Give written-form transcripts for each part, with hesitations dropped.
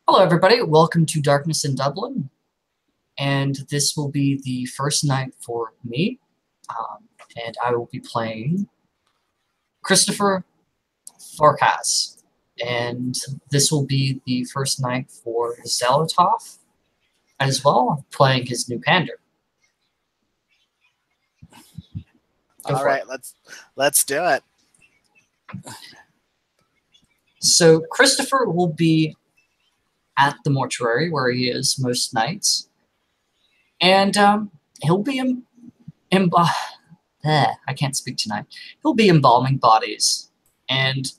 Hello, everybody. Welcome to Darkness in Dublin, and this will be the first night for me, and I will be playing Christopher Farkas, and this will be the first night for Zelotov as well, playing his new pander. All right, let's do it. So Christopher will be at the mortuary where he is most nights, and he'll be I can't speak tonight. He'll be embalming bodies, and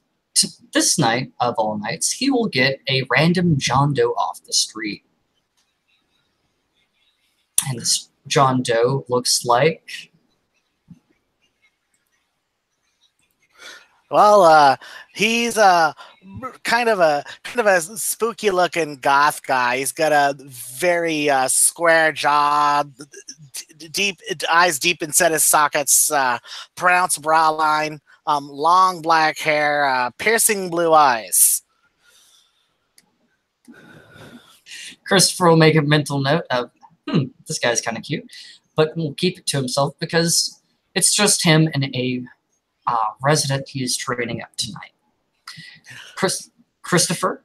this night of all nights, he will get a random John Doe off the street, and this John Doe looks like. Well, he's kind of a spooky looking goth guy. He's got a very square jaw, deep eyes deep inside his sockets, pronounced brow line, long black hair, piercing blue eyes. Christopher will make a mental note of, this guy's kind of cute, but will keep it to himself because it's just him and a resident he is training up tonight. Christopher,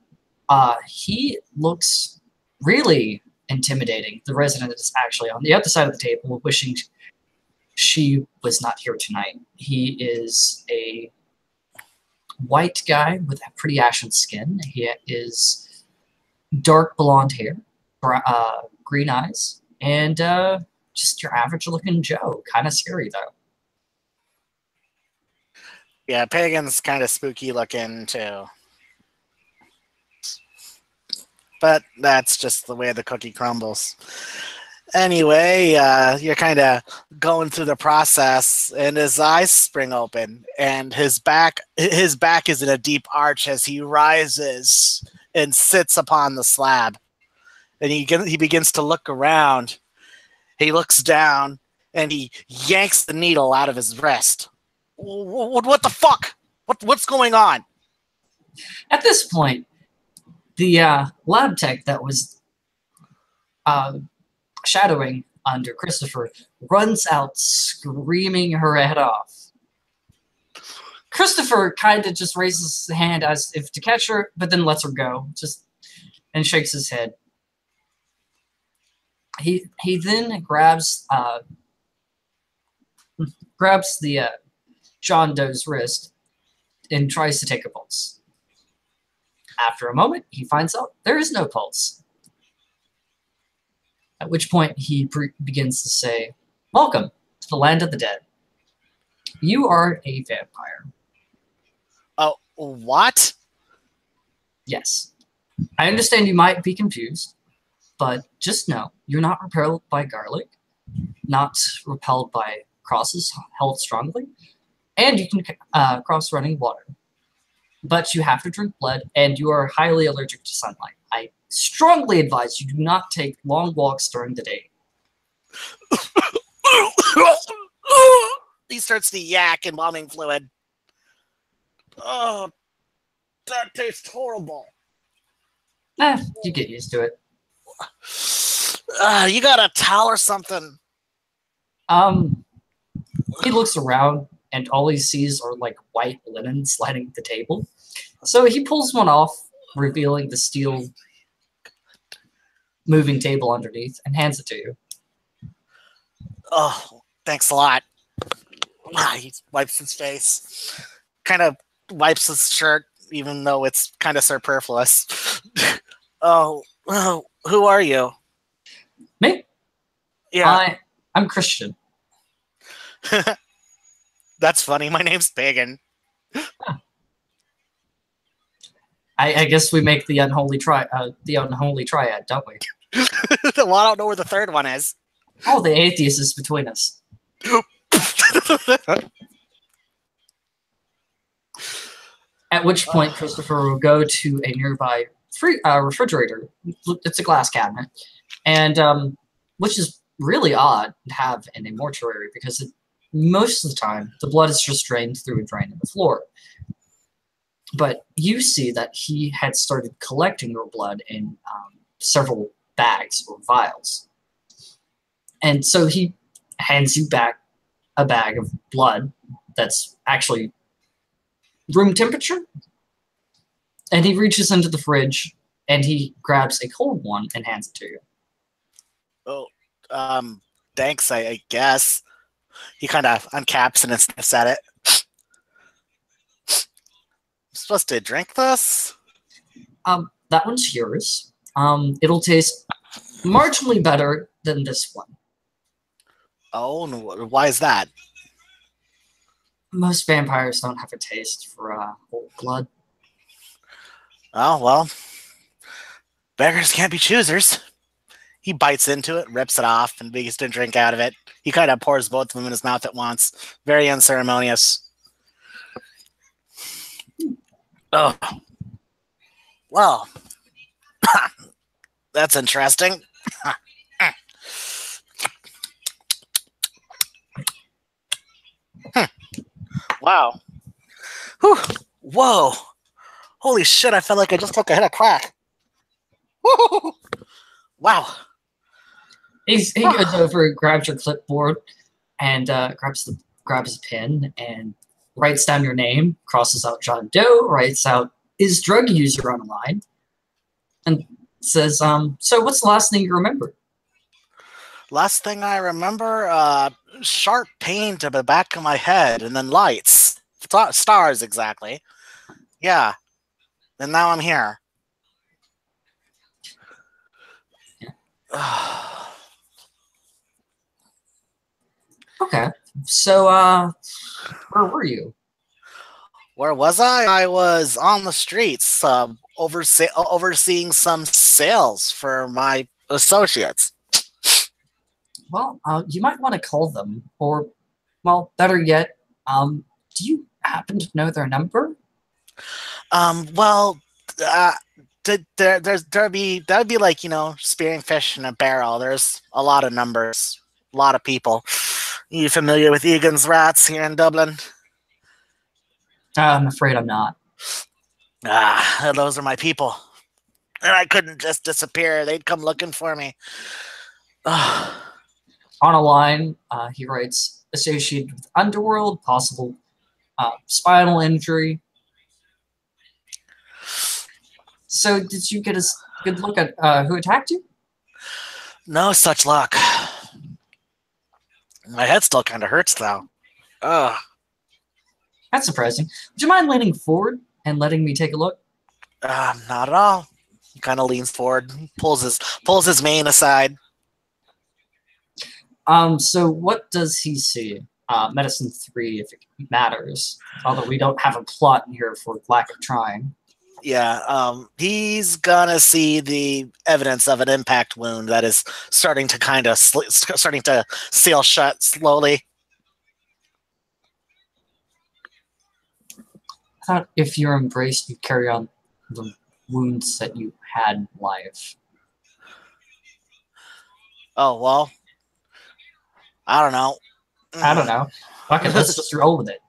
he looks really intimidating. The resident is actually on the other side of the table, wishing she was not here tonight. He is a white guy with a pretty ashen skin. He is dark blonde hair, green eyes, and just your average-looking Joe. Kind of scary, though. Yeah, Pagan's kind of spooky looking too. But that's just the way the cookie crumbles. Anyway, you're kind of going through the process, and his eyes spring open, and his back is in a deep arch as he rises and sits upon the slab. And he begins to look around. He looks down, and he yanks the needle out of his wrist. What the fuck? What's going on? At this point, the lab tech that was shadowing under Christopher runs out screaming her head off. Christopher kind of just raises his hand as if to catch her, but then lets her go, and shakes his head. He then grabs the John Doe's wrist and tries to take a pulse. After a moment, he finds out there is no pulse. At which point, he begins to say, "Welcome to the land of the dead. You are a vampire." Oh, what? Yes. I understand you might be confused, but just know you're not repelled by garlic, not repelled by crosses held strongly, and you can cross running water. But you have to drink blood, and you are highly allergic to sunlight. I strongly advise you do not take long walks during the day. He starts to yak embalming fluid. Oh, that tastes horrible. You get used to it. You got a towel or something? He looks around, and all he sees are like white linens lining the table. So he pulls one off, revealing the steel moving table underneath, and hands it to you. Oh, thanks a lot. He wipes his face, kind of wipes his shirt, even though it's kind of superfluous. Oh, who are you? Me? Yeah. I'm Christian. That's funny. My name's Pagan. I guess we make the unholy triad, don't we? Well, I don't know where the third one is. Oh, the atheist is between us. At which point, Christopher will go to a nearby refrigerator. It's a glass cabinet, and which is really odd to have in a mortuary because most of the time the blood is just drained through a drain in the floor. But you see that he had started collecting your blood in several bags or vials. And so he hands you back a bag of blood that's actually room temperature. And he reaches into the fridge and he grabs a cold one and hands it to you. Oh, thanks, I guess. He kind of uncaps and sniffs at it. I'm supposed to drink this? That one's yours. It'll taste marginally better than this one. Oh, why is that? Most vampires don't have a taste for old blood. Oh, well, beggars can't be choosers. He bites into it, rips it off, and begins to drink out of it. He kind of pours both of them in his mouth at once. Very unceremonious. Oh. Well, that's interesting. Wow. Whew. Whoa. Holy shit, I felt like I just took a hit of crack. Woo! Wow. He goes over, grabs your clipboard, and grabs a pen and writes down your name, crosses out John Doe, writes out is drug user on a line, and says, so what's the last thing you remember? Last thing I remember, sharp pain to the back of my head, and then lights. Stars, exactly. Yeah. And now I'm here. Okay. So, where were you? Where was I? I was on the streets, overseeing some sales for my associates. Well, you might want to call them, or, well, better yet, do you happen to know their number? Well, that'd be like, you know, spearing fish in a barrel. There's a lot of numbers, a lot of people. You familiar with Egan's Rats here in Dublin? I'm afraid I'm not. Those are my people. And I couldn't just disappear. They'd come looking for me. On a line, he writes, associated with underworld, possible spinal injury. So did you get a good look at who attacked you? No such luck. My head still kind of hurts, though. Ugh. That's surprising. Would you mind leaning forward and letting me take a look? Not at all. He kind of leans forward, pulls his mane aside. So what does he see? Medicine 3, if it matters. Although we don't have a plot in here for lack of trying. Yeah, he's gonna see the evidence of an impact wound that is starting to seal shut slowly. I thought if you're embraced, you carry on the wounds that you had in life. Oh, well, I don't know. I don't know. Okay, let's just roll with it.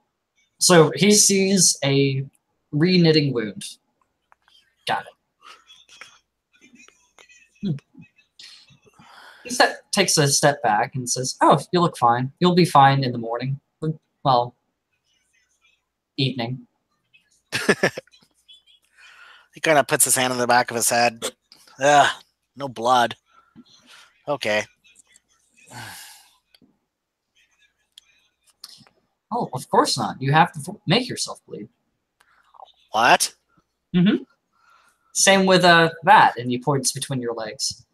So he sees a re-knitting wound. Got it. He takes a step back and says, oh, you look fine. You'll be fine in the morning. Well, evening. He kind of puts his hand on the back of his head. Ugh, no blood. Okay. Oh, of course not. You have to make yourself bleed. What? Mm-hmm. Same with that, and he points between your legs.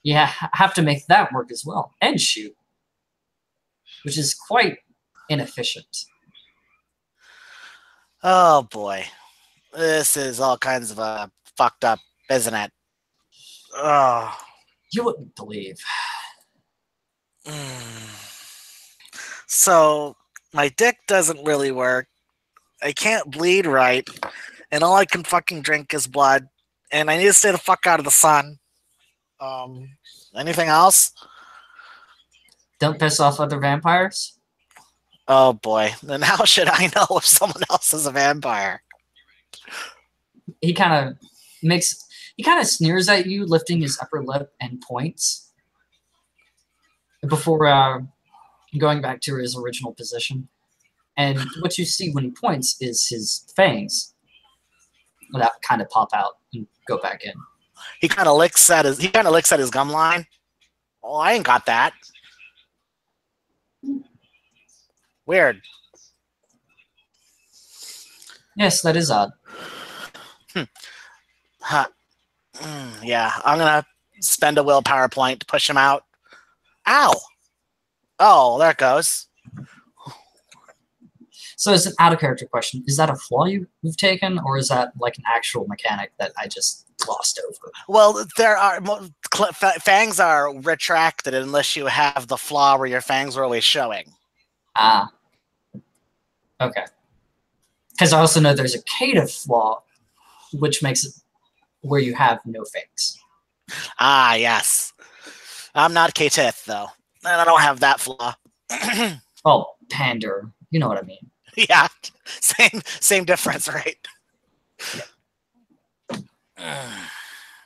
You have to make that work as well, and shoot, which is quite inefficient. Oh boy, this is all kinds of fucked up, isn't it? Oh. You wouldn't believe. So my dick doesn't really work. I can't bleed right, and all I can fucking drink is blood. And I need to stay the fuck out of the sun. Anything else? Don't piss off other vampires? Oh boy. Then how should I know if someone else is a vampire? he kind of sneers at you, lifting his upper lip and points before going back to his original position. And what you see when he points is his fangs that kind of pop out and go back in. He kind of licks at his gum line. Oh, I ain't got that. Weird. Yes, that is odd. Huh. Yeah, I'm gonna spend a willpower point to push him out. Ow! Oh, there it goes. So it's an out-of-character question. Is that a flaw you've taken, or is that like an actual mechanic that I just glossed over? Well, fangs are retracted unless you have the flaw where your fangs are always showing. Ah. Okay. Because I also know there's a cative flaw, which makes it where you have no fangs. Ah, yes. I'm not Katith, though. And I don't have that flaw. Oh, pander. You know what I mean. Yeah. Same difference, right?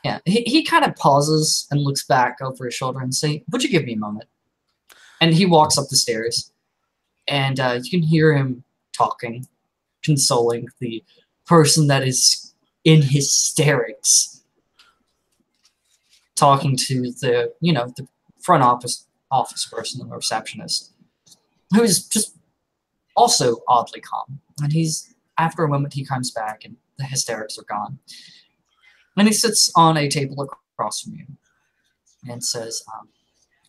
Yeah. He kind of pauses and looks back over his shoulder and say, "Would you give me a moment?" And he walks up the stairs. And you can hear him talking, consoling the person that is in hysterics, talking to the front office person, the receptionist, who's just also oddly calm. And after a moment, he comes back and the hysterics are gone. And he sits on a table across from you and says,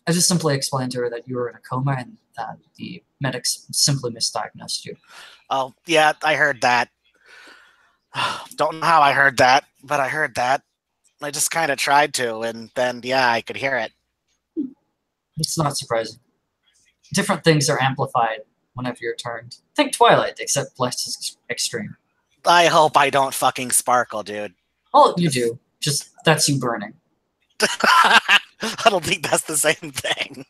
I just simply explained to her that you were in a coma and that the medics simply misdiagnosed you. Oh, yeah, I heard that. Don't know how I heard that, but I heard that. I just kind of tried to, and then, yeah, I could hear it. It's not surprising. Different things are amplified whenever you're turned. Think Twilight, except less extreme. I hope I don't fucking sparkle, dude. Oh, you do. Just, that's you burning. I don't think that's the same thing.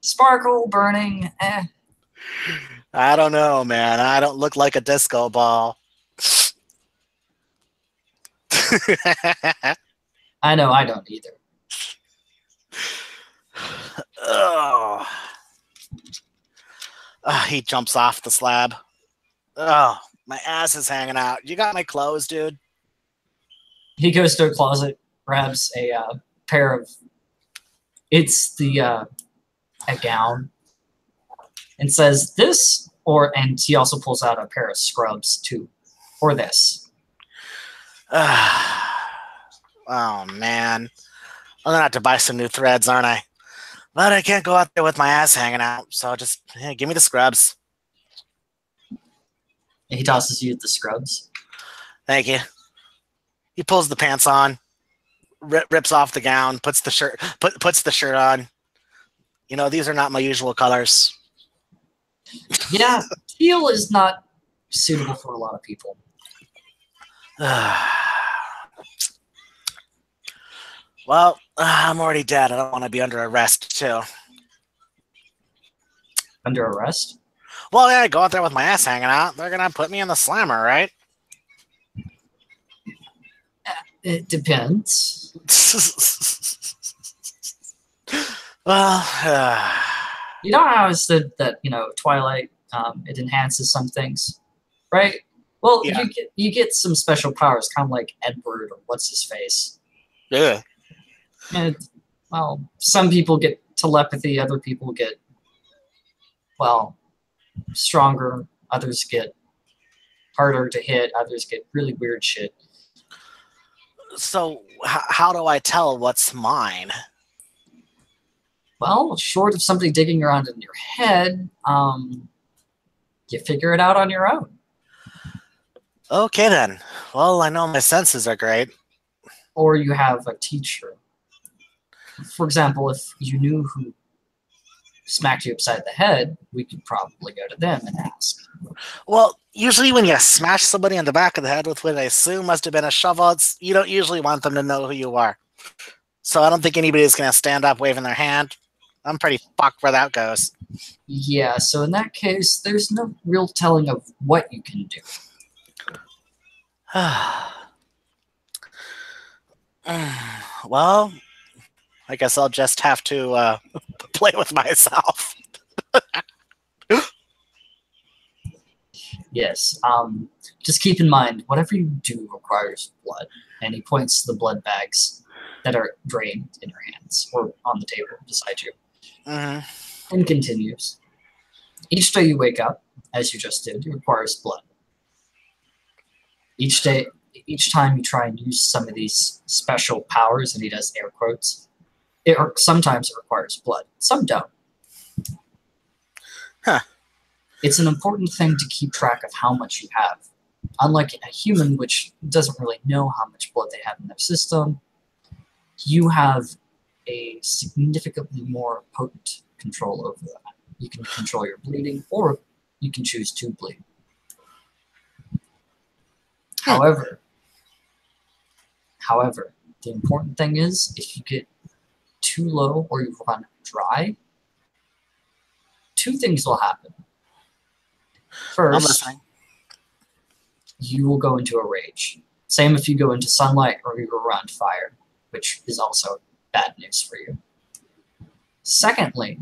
Sparkle, burning, eh. I don't know, man. I don't look like a disco ball. I know, I don't either. Oh. He jumps off the slab. Oh, my ass is hanging out. You got my clothes, dude? He goes to a closet, grabs a pair of... It's a gown. And says, this, and he also pulls out a pair of scrubs, too. Or this. Oh, man. I'm gonna have to buy some new threads, aren't I? But I can't go out there with my ass hanging out, so just give me the scrubs. He tosses you the scrubs. Thank you. He pulls the pants on, rips off the gown, puts the shirt on. You know, these are not my usual colors. Yeah, teal is not suitable for a lot of people. Well, I'm already dead. I don't want to be under arrest, too. Under arrest? Well, yeah, I go out there with my ass hanging out. They're going to put me in the slammer, right? It depends. Well, you know how I said that, Twilight, it enhances some things, right? Well, yeah. you get some special powers, kind of like Edward or what's-his-face. Yeah. And, well, some people get telepathy, other people get, well, stronger, others get harder to hit, others get really weird shit. So, how do I tell what's mine? Well, short of somebody digging around in your head, you figure it out on your own. Okay, then. Well, I know my senses are great. Or you have a teacher. For example, if you knew who smacked you upside the head, we could probably go to them and ask. Well, usually when you smash somebody in the back of the head with what I assume must have been a shovel, you don't usually want them to know who you are. So I don't think anybody's going to stand up waving their hand. I'm pretty fucked where that goes. Yeah, so in that case, there's no real telling of what you can do. Well, I guess I'll just have to play with myself. Yes. Just keep in mind, whatever you do requires blood. And he points to the blood bags that are drained in your hands or on the table beside you. And continues. Each day you wake up, as you just did, it requires blood. Each time you try and use some of these special powers, and he does air quotes, sometimes it requires blood. Some don't. Huh. It's an important thing to keep track of how much you have. Unlike a human, which doesn't really know how much blood they have in their system, you have a significantly more potent control over that. You can control your bleeding, or you can choose to bleed. However, the important thing is, if you get too low or you run dry, two things will happen. First, you will go into a rage. Same if you go into sunlight or you're around fire, which is also bad news for you. Secondly,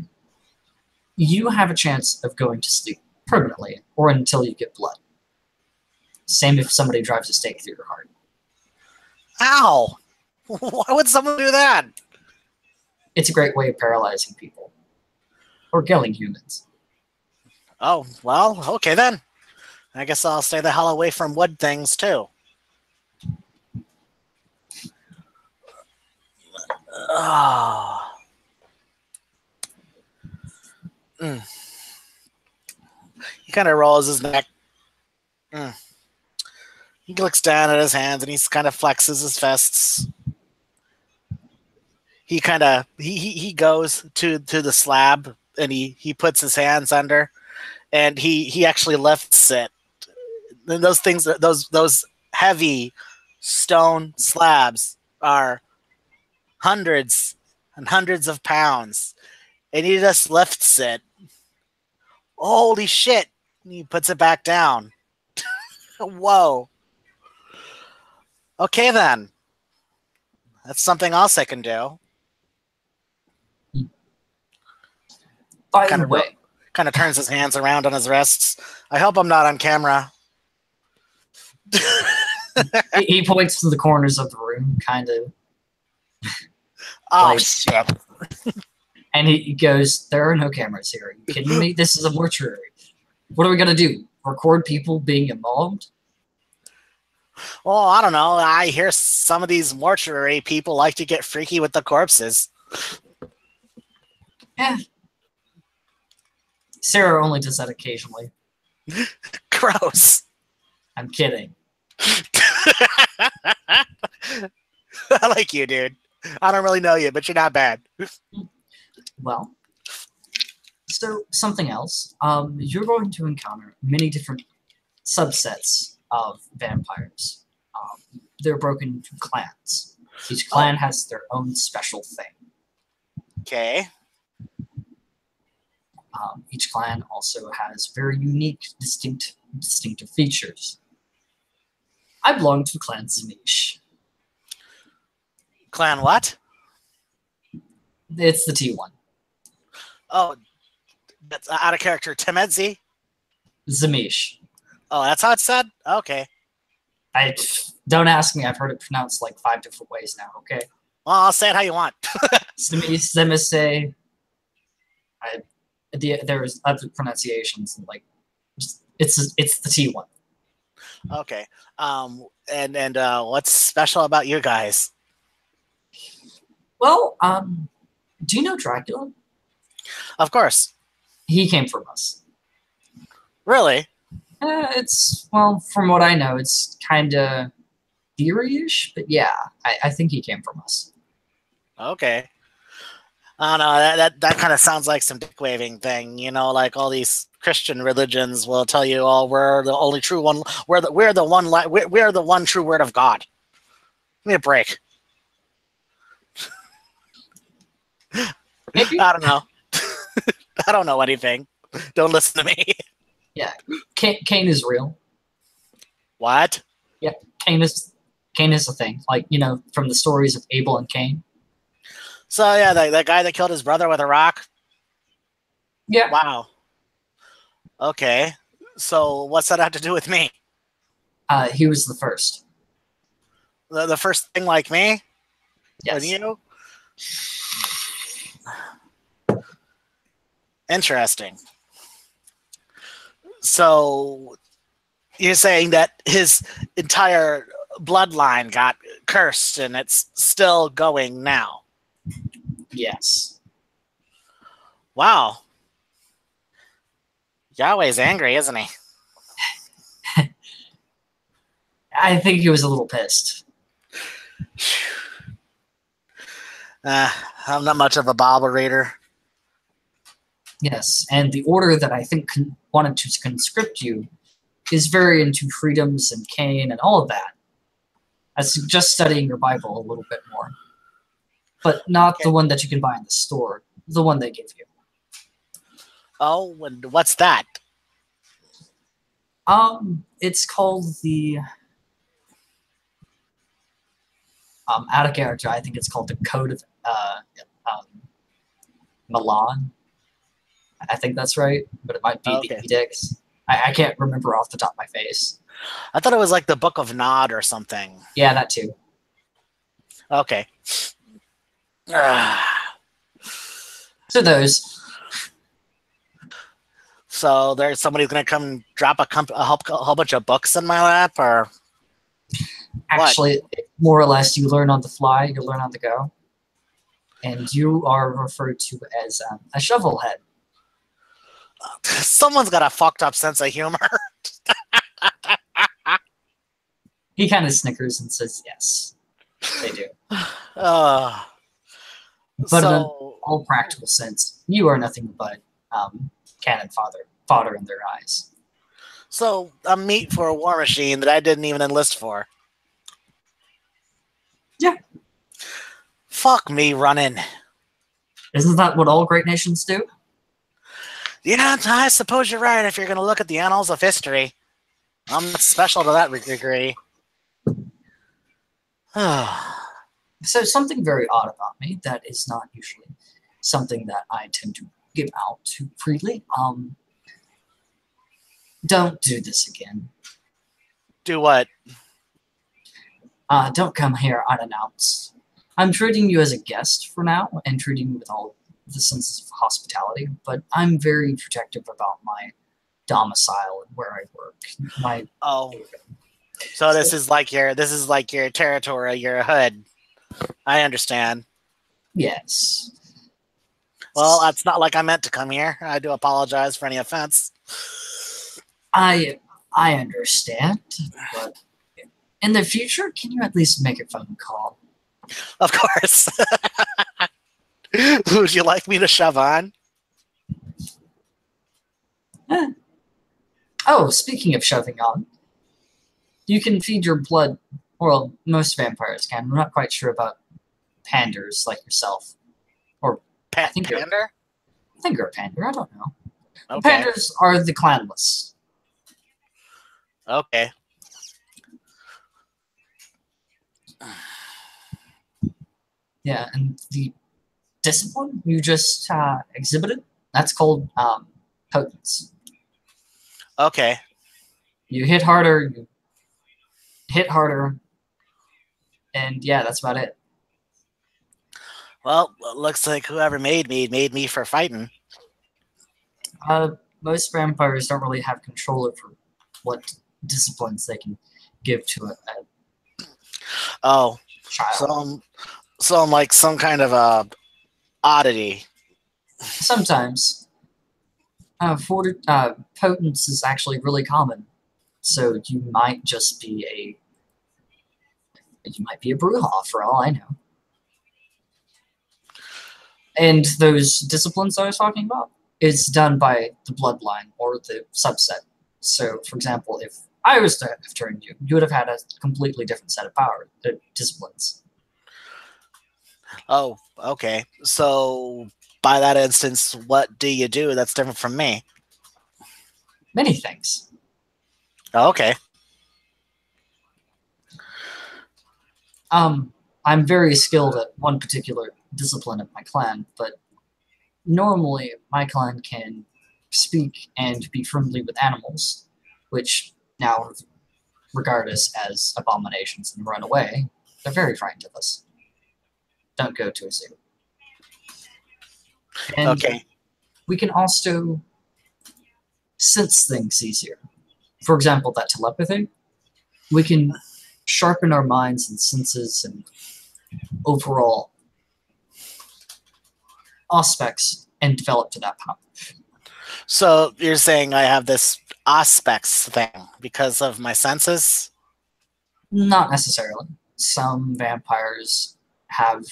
you have a chance of going to sleep permanently or until you get blood. Same if somebody drives a stake through your heart. Ow! Why would someone do that? It's a great way of paralyzing people. Or killing humans. Oh, well, okay then. I guess I'll stay the hell away from wood things, too. Oh. He kind of rolls his neck. He looks down at his hands and he kind of flexes his fists. He kind of he goes to the slab and he puts his hands under, and he actually lifts it. And those things, those heavy stone slabs are hundreds and hundreds of pounds, and he just lifts it. Holy shit! And he puts it back down. Whoa. Okay then. That's something else I can do. By the way, kind of turns his hands around on his wrists. I hope I'm not on camera. He points to the corners of the room, kind of. Oh, shit. And he goes, there are no cameras here. Are you kidding me? This is a mortuary. What are we going to do? Record people being embalmed? Well, I don't know. I hear some of these mortuary people like to get freaky with the corpses. Yeah. Sarah only does that occasionally. Gross. I'm kidding. I like you, dude. I don't really know you, but you're not bad. Well, so something else. You're going to encounter many different subsets of vampires. They're broken into clans. Each clan has their own special thing. Okay. Each clan also has very unique, distinctive features. I belong to Clan Zamish. Clan what? It's the T1. Oh, that's out of character. Temedzi? Zamish. Oh, that's how it's said? Okay. Don't ask me. I've heard it pronounced like 5 different ways now, okay? Well, I'll say it how you want. Zemise. There's other pronunciations, like it's the T1. Okay. And what's special about you guys? Well, do you know Dracula? Of course. He came from us. Really? Well, from what I know, it's kind of theory-ish, but yeah, I think he came from us. Okay. I don't know. That kind of sounds like some dick waving thing, you know, like all these Christian religions will tell you, "Oh, we're the only true one. We're the one true word of God." Give me a break. Maybe. I don't know. I don't know anything. Don't listen to me. Yeah, Cain is real. What? Yeah, Cain Cain is a thing, like, from the stories of Abel and Cain. So yeah, that guy that killed his brother with a rock. Yeah, Wow. Okay. So what's that have to do with me? he was the first. The first thing like me? With Yes. you? Interesting. So you're saying that his entire bloodline got cursed and it's still going now? Yes. Wow. Yahweh's angry, isn't he? I think he was a little pissed. I'm not much of a Bible reader. Yes, and the order that I think wanted to conscript you is very into freedoms and Cain and all of that. I suggest studying your Bible a little bit more. But not the one that you can buy in the store, the one they give you. Oh, and what's that? It's called the out of character. I think it's called the Code of Milan. I think that's right, but it might be the Edicts. I can't remember off the top of my face. I thought it was like the Book of Nod or something. Yeah, that too. Okay. So those. So there's somebody who's gonna come drop a whole bunch of books in my lap, or actually, more or less, you learn on the fly, you learn on the go, and you are referred to as a shovelhead. Someone's got a fucked up sense of humor. He kind of snickers and says, "Yes, they do." But in all practical sense, you are nothing but cannon fodder in their eyes. So I'm meat for a war machine that I didn't even enlist for. Yeah. Fuck me running. Isn't that what all great nations do? Yeah, I suppose you're right if you're going to look at the annals of history. I'm not special to that degree. So something very odd about me that is not usually something that I tend to give out too freely. Don't do this again. Do what? Don't come here unannounced. I'm treating you as a guest for now and treating you with all the senses of hospitality, but I'm very protective about my domicile and where I work. So this is like your territory, your hood. I understand. Yes. Well, it's not like I meant to come here. I do apologize for any offense. I understand, but in the future, can you at least make a phone call? Of course. Would you like me to shove on? Oh, speaking of shoving on, you can feed your blood. Well, most vampires can. I'm not quite sure about panders like yourself. Or I think pander? I think you're a pander. I don't know. Okay. Panders are the clanless. Okay. Yeah, and the discipline you just exhibited, that's called potence. Okay. You hit harder, and yeah, that's about it. Well, looks like whoever made me for fighting. Most vampires don't really have control over what disciplines they can give to a child. So I'm like some kind of a oddity. Sometimes. Potence is actually really common. So you might just be a Brujah for all I know. And those disciplines I was talking about is done by the bloodline or the subset. So, for example, if I was to have turned you, you would have had a completely different set of power disciplines. Oh, okay. So by that instance, what do you do that's different from me? Many things. Oh, okay. I'm very skilled at one particular discipline of my clan, but normally my clan can speak and be friendly with animals, which now regard us as abominations and run away. They're very frightened of us. Don't go to a zoo. And Okay. we can also sense things easier. For example, that telepathy, we can sharpen our minds and senses and overall aspects and develop to that power. So you're saying I have this aspects thing because of my senses? Not necessarily. Some vampires have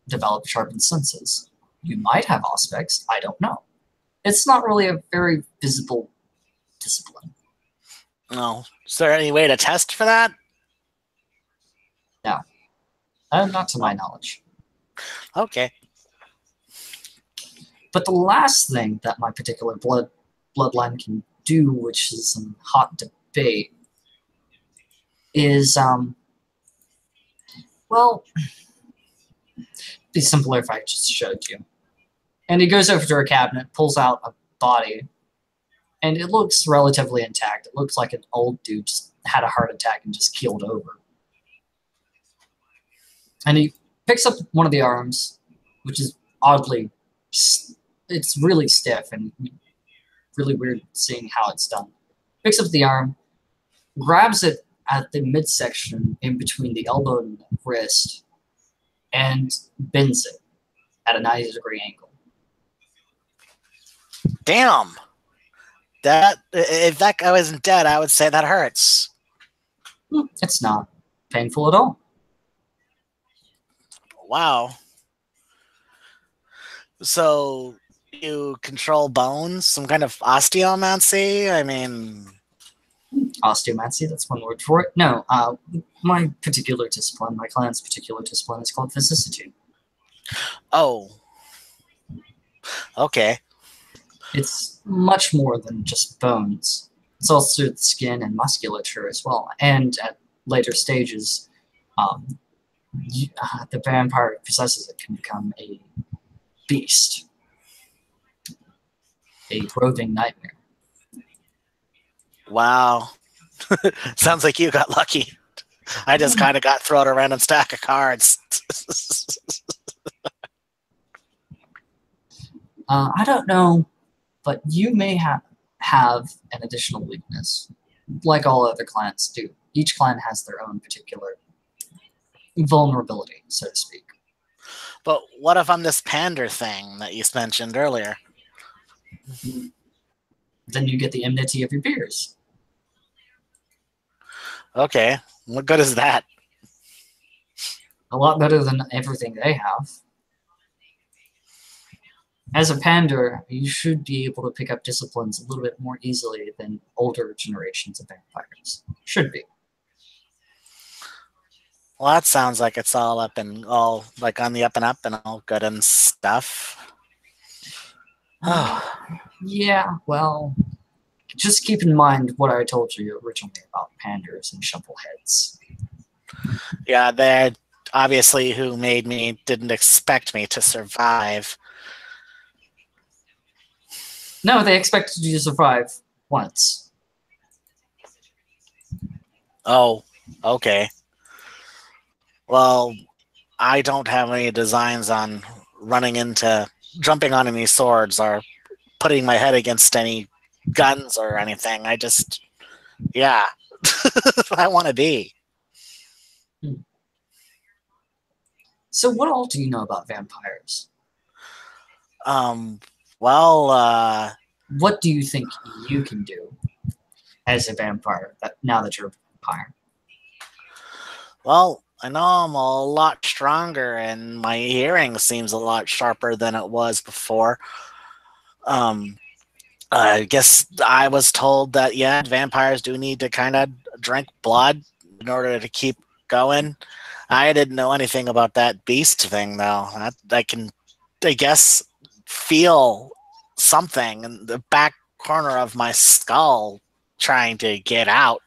developed sharpened senses. You might have aspects, I don't know. It's not really a very visible discipline. No. Is there any way to test for that? No, not to my knowledge. Okay. But the last thing that my particular bloodline can do, which is some hot debate, is well, it'd be simpler if I just showed you. And he goes over to her cabinet, pulls out a body, and it looks relatively intact. It looks like an old dude just had a heart attack and just keeled over. And he picks up one of the arms, which is oddly, it's really stiff and really weird seeing how it's done. Picks up the arm, grabs it at the midsection in between the elbow and the wrist, and bends it at a 90-degree angle. Damn. That if that guy wasn't dead, I would say that hurts. It's not painful at all. Wow. So you control bones, some kind of osteomancy? I mean, Osteomancy, that's one word for it. No, my particular discipline, my clan's particular discipline is called vicissitude. oh. Okay. It's much more than just bones. It's also the skin and musculature as well. And at later stages, the vampire who possesses it can become a beast, a roving nightmare. Wow. Sounds like you got lucky. I just kind of got thrown a random stack of cards. I don't know, but you may have an additional weakness, like all other clans do. Each clan has their own particular vulnerability, so to speak. But what if I'm this pander thing that you mentioned earlier? Then you get the enmity of your peers. Okay. What good is that? A lot better than everything they have. As a pander, you should be able to pick up disciplines a little bit more easily than older generations of vampires. Should be. Well, that sounds like it's all up and all like on the up and up and all good and stuff. Yeah, well, just keep in mind what I told you originally about panders and shuffleheads. Yeah, they obviously who made me didn't expect me to survive. No, they expected you to survive once. Oh, okay. Well, I don't have any designs on jumping on any swords or putting my head against any guns or anything. I just, yeah, I want to be. So what all do you know about vampires? Well, what do you think you can do as a vampire now that you're a vampire? Well, I know I'm a lot stronger and my hearing seems a lot sharper than it was before. I guess I was told that, yeah, vampires do need to kind of drink blood in order to keep going. I didn't know anything about that beast thing, though. I can, I guess, feel something in the back corner of my skull trying to get out,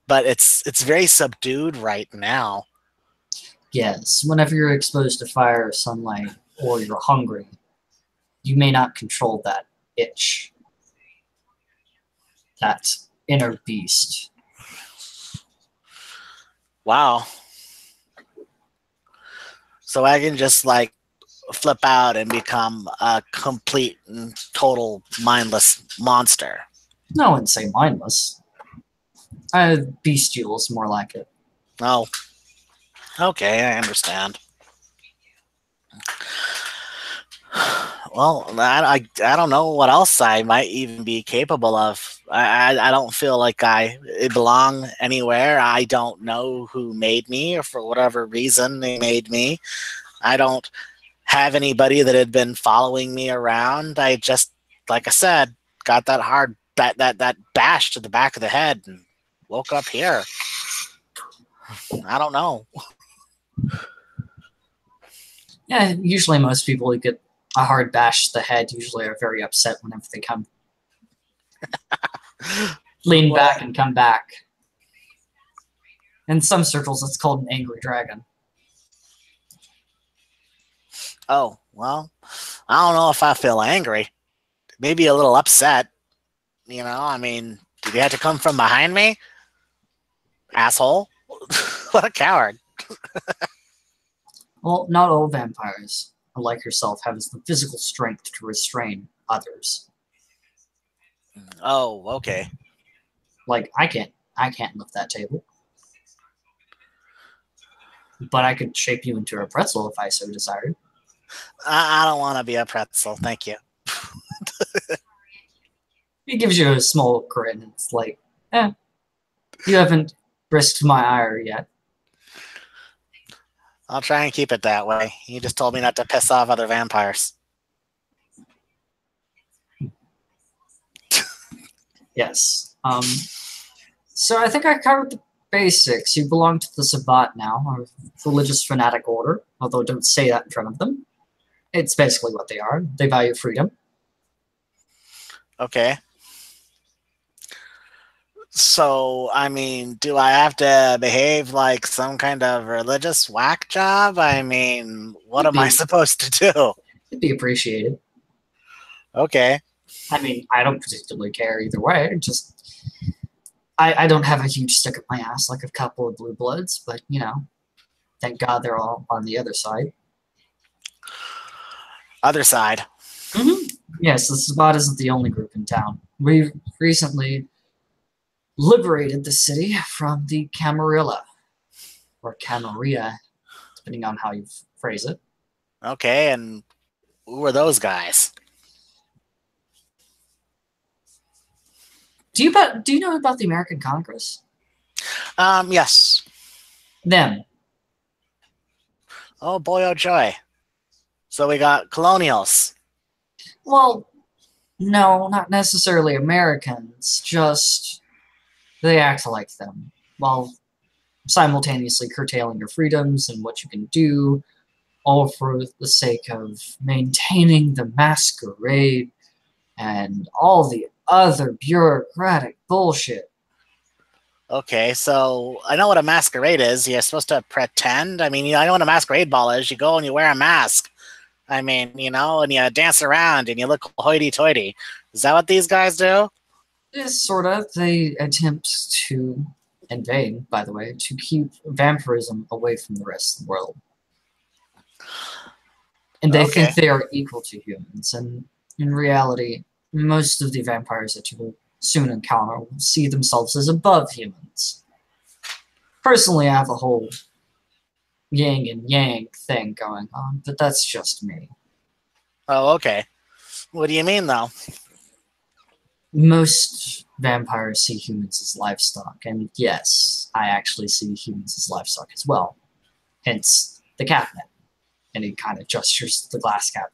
but it's very subdued right now. Yes, whenever you're exposed to fire or sunlight, or you're hungry, you may not control that itch, that inner beast. Wow. So I can just like flip out and become a complete and total mindless monster. No, I wouldn't say mindless. Bestial is more like it. Oh, okay, I understand. Well, I don't know what else I might even be capable of. I don't feel like I belong anywhere. I don't know who made me or for whatever reason they made me. I don't have anybody that had been following me around. I just, like I said, got that hard that bash to the back of the head and woke up here. I don't know. Yeah, usually most people who get a hard bash to the head usually are very upset whenever they come lean Well, back and come back. In some circles, it's called an angry dragon. oh, well, I don't know if I feel angry. Maybe a little upset. You know, I mean, did you have to come from behind me? Asshole. What a coward. Well, not all vampires, like yourself, have the physical strength to restrain others. Oh, okay. Like I can't lift that table, but I could shape you into a pretzel if I so desired. I don't want to be a pretzel. Thank you. He gives you a small grin. It's like, eh, you haven't risked my ire yet. I'll try and keep it that way. You just told me not to piss off other vampires. Yes. So I think I covered the basics. You belong to the Sabbat now, a religious fanatic order, although don't say that in front of them. It's basically what they are. They value freedom. Okay. So, I mean, do I have to behave like some kind of religious whack job? I mean, what It'd am I be, supposed to do? it'd be appreciated. Okay. I mean, I don't particularly care either way. Just I don't have a huge stick up my ass like a couple of blue bloods, but you know, thank God they're all on the other side. Other side. Mm-hmm. Yes, the Sabbat isn't the only group in town. We recently liberated the city from the Camarilla, or Camarilla, depending on how you phrase it. Okay, and who are those guys? Do you know about the American Congress? Yes. Them. Oh boy, oh joy. So we got colonials. Well, no, not necessarily Americans, just they act like them, while simultaneously curtailing your freedoms and what you can do, all for the sake of maintaining the masquerade and all the other bureaucratic bullshit. Okay, so I know what a masquerade is. You're supposed to pretend. I mean, I know what a masquerade ball is. You go and you wear a mask. I mean, you know, and you dance around and you look hoity-toity. Is that what these guys do? Yes, sort of. They attempt to, in vain, by the way, to keep vampirism away from the rest of the world. And they Okay. think they are equal to humans. And in reality, most of the vampires that you will soon encounter will see themselves as above humans. Personally, I have a whole yin and yang thing going on, but that's just me. Oh, okay. What do you mean, though? Most vampires see humans as livestock, and yes, I actually see humans as livestock as well. Hence the cabinet. And he kind of gestures to the glass cabinet.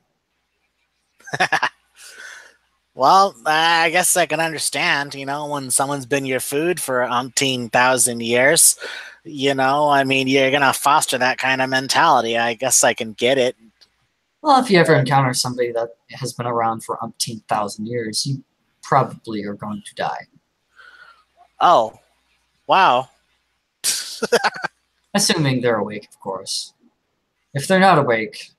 Well, I guess I can understand, you know, when someone's been your food for umpteen thousand years, you know, I mean, you're going to foster that kind of mentality. I guess I can get it. Well, if you ever encounter somebody that has been around for umpteen thousand years, you probably are going to die. Oh, wow. Assuming they're awake, of course. If they're not awake,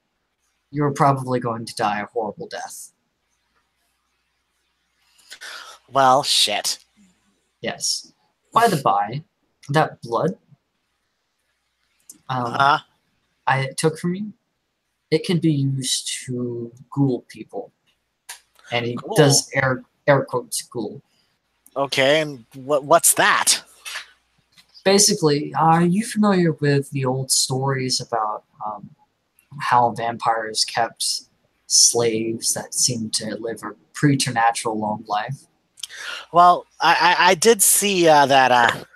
you're probably going to die a horrible death. Well, shit. Yes. By the by, that blood Uh, I took from you, it can be used to ghoul people. And he cool. does air quotes ghoul. Okay, and what's that? Basically, are you familiar with the old stories about how vampires kept slaves that seemed to live a preternatural long life? Well, I did see that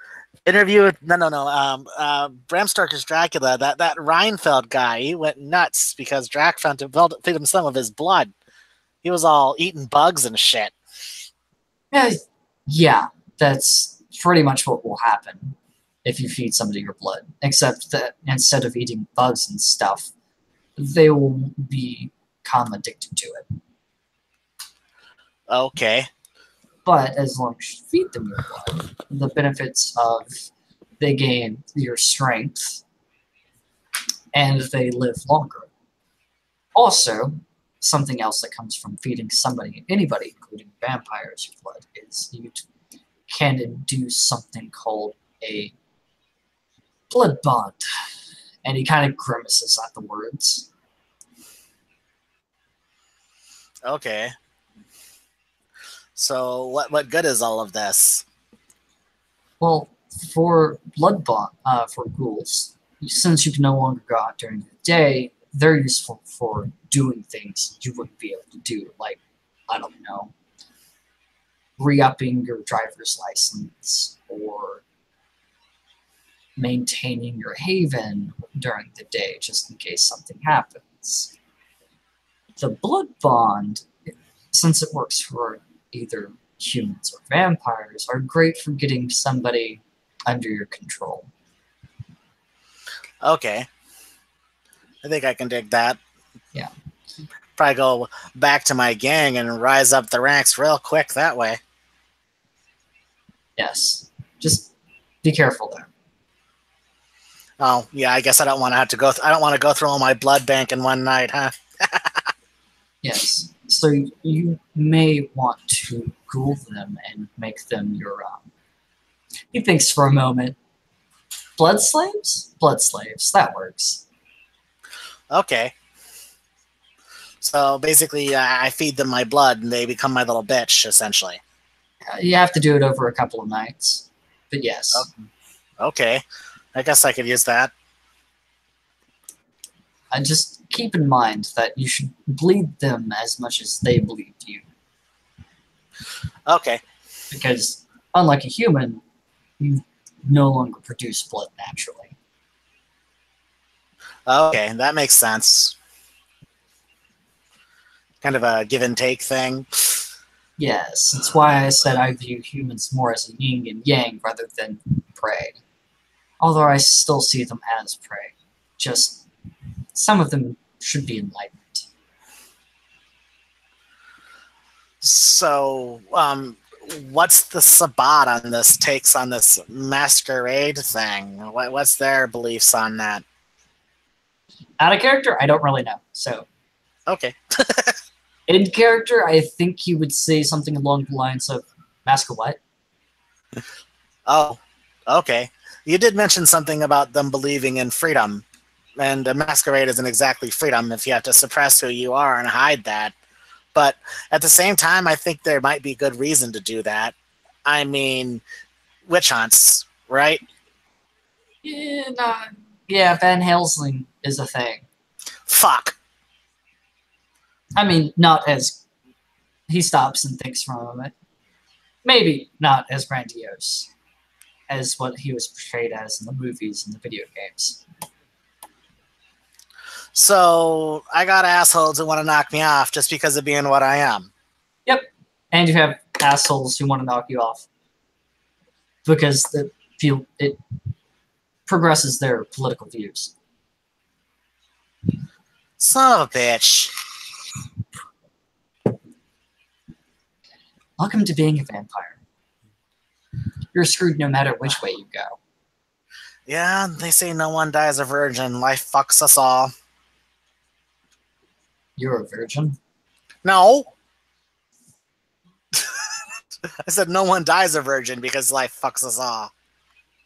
interview with Bram Stoker's Dracula. That Reinfeld guy, he went nuts because Drac found to feed him some of his blood. He was all eating bugs and shit. Yeah, that's pretty much what will happen if you feed somebody your blood. Except that instead of eating bugs and stuff, they will become addicted to it. Okay. But as long as you feed them your blood, the benefits of they gain your strength and they live longer. Also, something else that comes from feeding anybody, including vampires, your blood is you can induce something called a blood bond. And he kind of grimaces at the words. Okay. So what good is all of this? Well, for blood bond, for ghouls, since you can no longer go out during the day, they're useful for doing things you wouldn't be able to do, like, I don't know, re-upping your driver's license or maintaining your haven during the day just in case something happens. The blood bond, since it works for either humans or vampires, are great for getting somebody under your control. Okay. I think I can dig that. Yeah. Probably go back to my gang and rise up the ranks real quick that way. Yes. Just be careful there. Oh, yeah, I guess I don't want to have to go I don't want to go through all my blood bank in one night, huh? Yes. So you may want to ghoul them and make them your He thinks for a moment. Blood slaves? Blood slaves. That works. Okay. So basically, I feed them my blood and they become my little bitch, essentially. You have to do it over a couple of nights. But yes. Okay. I guess I could use that. And just keep in mind that you should bleed them as much as they bleed you. Okay. Because, unlike a human, you no longer produce blood naturally. Okay, that makes sense. Kind of a give and take thing. Yes, that's why I said I view humans more as a yin and yang rather than prey. Although I still see them as prey. Just, some of them should be enlightened. So, what's the Sabbat on this takes on this masquerade thing? What's their beliefs on that? Out of character, I don't really know. So, Okay. in character, I think he would say something along the lines of, Mask of what? Oh, okay. You did mention something about them believing in freedom, and a masquerade isn't exactly freedom if you have to suppress who you are and hide that. But at the same time, I think there might be good reason to do that. I mean, witch hunts, right? Yeah, Van Helsing is a thing. Fuck. I mean, not as... He stops and thinks for a moment. Maybe not as grandiose as what he was portrayed as in the movies and the video games. So I got assholes who want to knock me off just because of being what I am. Yep. And you have assholes who want to knock you off because it progresses their political views. Son of a bitch. Welcome to being a vampire. You're screwed no matter which way you go. Yeah, they say no one dies a virgin. Life fucks us all. You're a virgin. No, I said no one dies a virgin because life fucks us all.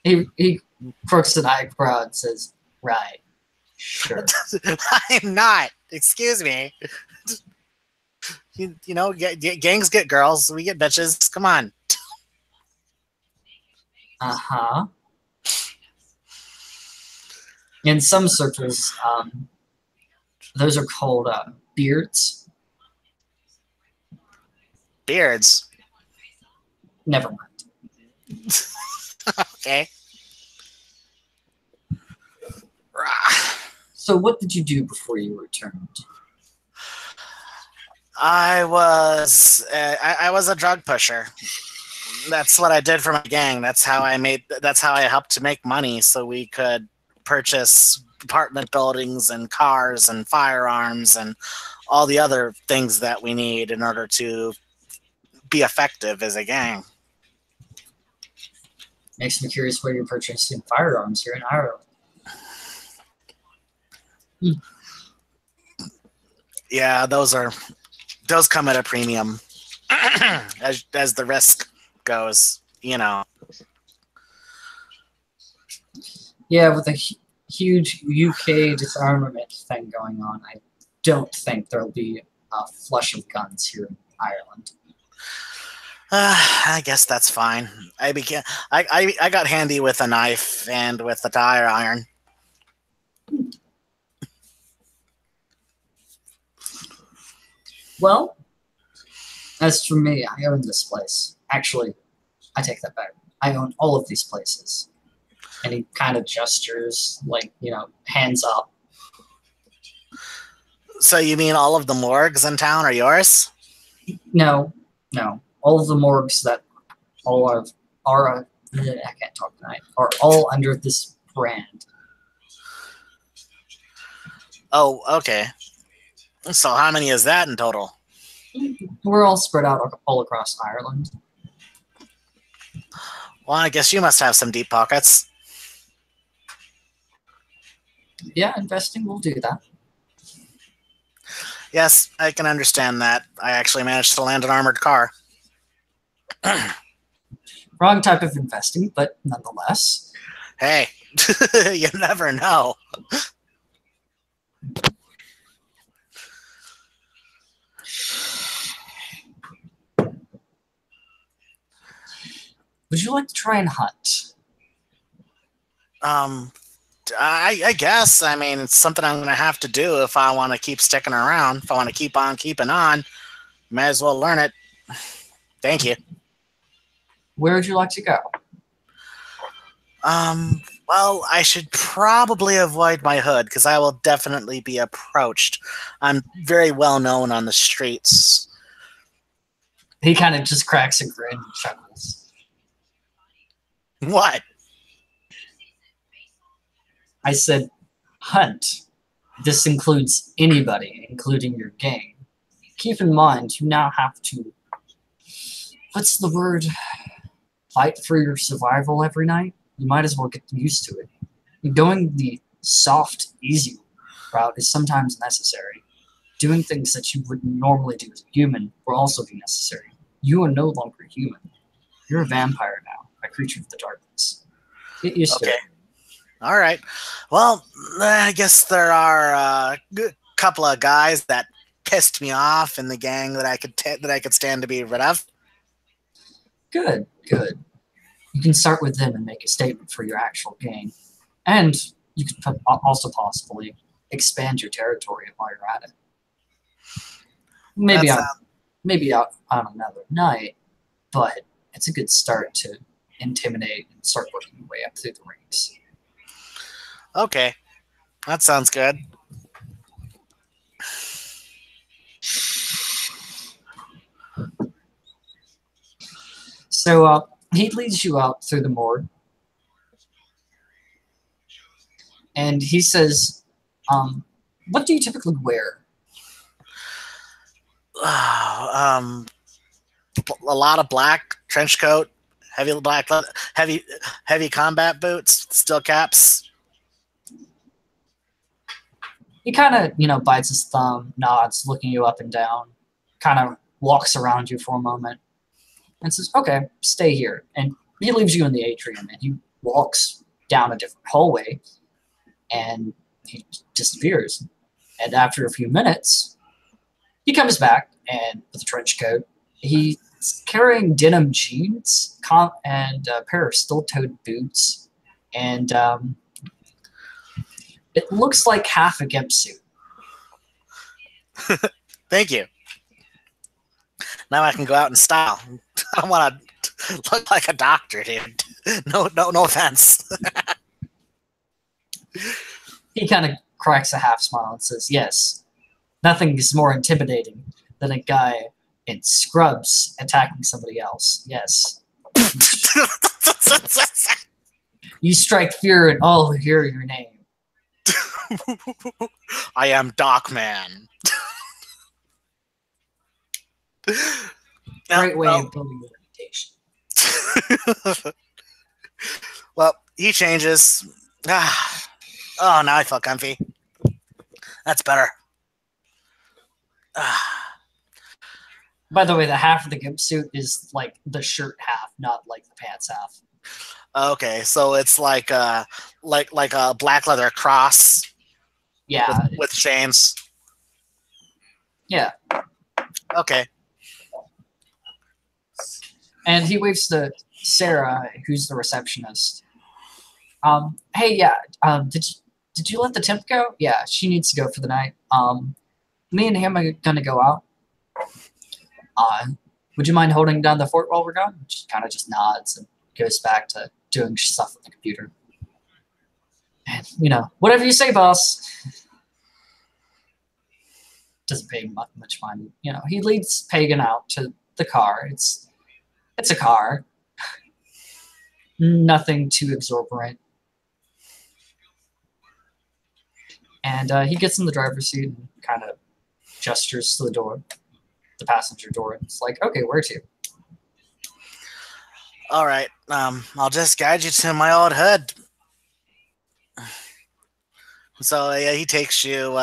He crooks an eyebrow and says, "Right, sure." I'm not. Excuse me. You know, gangs get girls. We get bitches. Come on. Uh-huh. In some circles, those are called beards. Beards. Never mind. Okay. So what did you do before you returned? I was a drug pusher. That's what I did for my gang. That's how I helped to make money so we could purchase apartment buildings and cars and firearms and all the other things that we need in order to be effective as a gang. Makes me curious where you're purchasing firearms here in Ireland. Yeah, those come at a premium as the risk goes, you know. Yeah, with a huge UK disarmament thing going on, I don't think there'll be a flush of guns here in Ireland. I guess that's fine. I got handy with a knife and with a tire iron. Well, as for me, I own this place. Actually, I take that back. I own all of these places. And he kind of gestures, like, hands up. So you mean all of the morgues in town are yours? No. All of the morgues that all are I can't talk tonight, are all under this brand. Oh, okay. So how many is that in total? We're all spread out all across Ireland. Well, I guess you must have some deep pockets. Yeah, investing will do that. Yes, I can understand that. I actually managed to land an armored car. Wrong type of investing, but nonetheless. Hey, you never know. Would you like to try and hunt? I guess. I mean, it's something I'm going to have to do if I want to keep sticking around. If I want to keep on keeping on, may as well learn it. Thank you. Where would you like to go? Well, I should probably avoid my hood because I will definitely be approached. I'm very well known on the streets. He kind of just cracks a grin and chuckles. What? I said, hunt. This includes anybody, including your gang. Keep in mind, you now have to, what's the word? Fight for your survival every night? You might as well get used to it. Going the soft, easy route is sometimes necessary. Doing things that you wouldn't normally do as a human will also be necessary. You are no longer human. You're a vampire now, a creature of the darkness. Get used to it. All right. Well, I guess there are a couple of guys that pissed me off in the gang that I could stand to be rid of. Good. You can start with them and make a statement for your actual gang. And you could also possibly expand your territory while you're at it. Maybe out on another night, but it's a good start to intimidate and start working your way up through the ranks. Okay, that sounds good. So he leads you out through the morgue, and he says, what do you typically wear? A lot of black trench coat, Heavy black, heavy combat boots, steel caps. He kind of, bites his thumb, nods, looking you up and down, kind of walks around you for a moment, and says, "Okay, stay here." And he leaves you in the atrium, and he walks down a different hallway, and he disappears. And after a few minutes, he comes back, and with a trench coat, he's carrying denim jeans and a pair of steel-toed boots, and it looks like half a gimp suit. Thank you. Now I can go out in style. I don't want to look like a doctor, dude. No offense. He kind of cracks a half smile and says, "Yes, nothing is more intimidating than a guy in scrubs attacking somebody else. Yes." You strike fear and all who hear your name. I am Darkman. Great way of building your reputation. Well, he changes. Oh, now I feel comfy. That's better. By the way, the half of the gimp suit is like the shirt half, not like the pants half. Okay, so it's like a black leather cross. Yeah, with chains. Yeah. Okay. And he waves to Sarah, who's the receptionist. Hey, yeah. Did you let the temp go? Yeah, she needs to go for the night. Me and him are gonna go out. Would you mind holding down the fort while we're gone? She kind of just nods and goes back to doing stuff with the computer. And, whatever you say, boss. Doesn't pay much mind. He leads Pagan out to the car. It's a car. Nothing too exorbitant. And he gets in the driver's seat and kind of gestures to the door, the passenger door. And it's like, okay, where to? All right. I'll just guide you to my old hood. So yeah, he takes you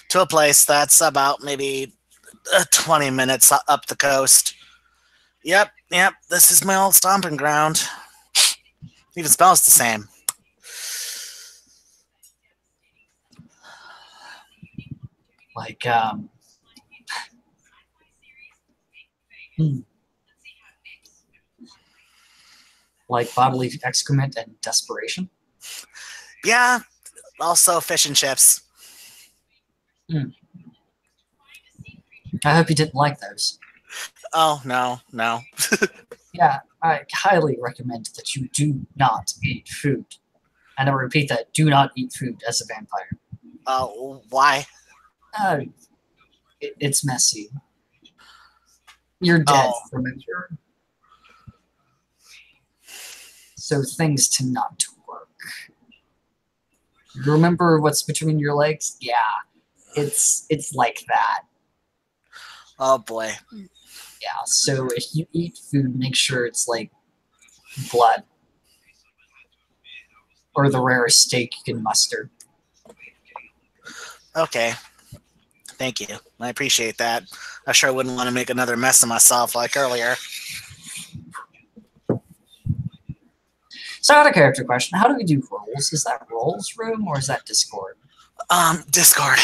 to a place that's about maybe 20 minutes up the coast. Yep. This is my old stomping ground. Even smells the same. Like, like bodily excrement and desperation? Yeah. Also fish and chips. I hope you didn't like those. Oh, no. Yeah, I highly recommend that you do not eat food. And I repeat that, do not eat food as a vampire. Why? It's messy. You're dead, remember? So things tend not to work. You remember what's between your legs? Yeah, it's like that. Oh, boy. Yeah, so if you eat food, make sure it's like blood. Or the rarest steak you can muster. Okay. Thank you. I appreciate that. I sure wouldn't want to make another mess of myself like earlier. So I had a character question. How do we do roles? Is that roles room or is that Discord? Discord.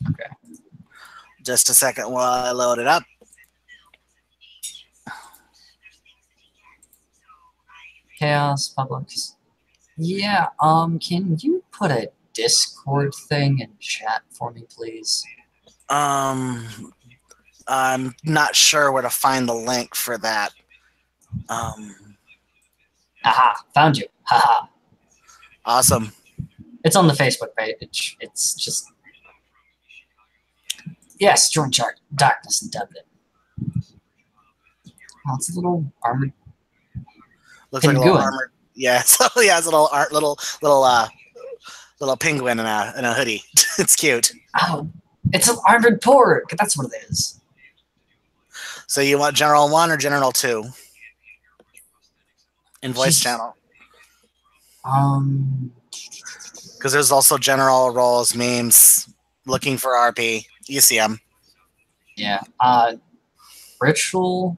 Okay. Just a second while I load it up. Chaos, Publix. Yeah, can you put a Discord thing in chat for me, please? I'm not sure where to find the link for that. Aha, found you. Haha. Awesome. It's on the Facebook page. It's just... Yes, join Darkness and Dublin. Oh, it's a little armored... Looks like a little armored... Yeah, so yeah, it's a little penguin in a hoodie. It's cute. Oh, it's an armored porg. That's what it is. So you want General 1 or General 2? In voice channel. Because there's also general roles, memes, looking for RP. You see them. Yeah. Ritual.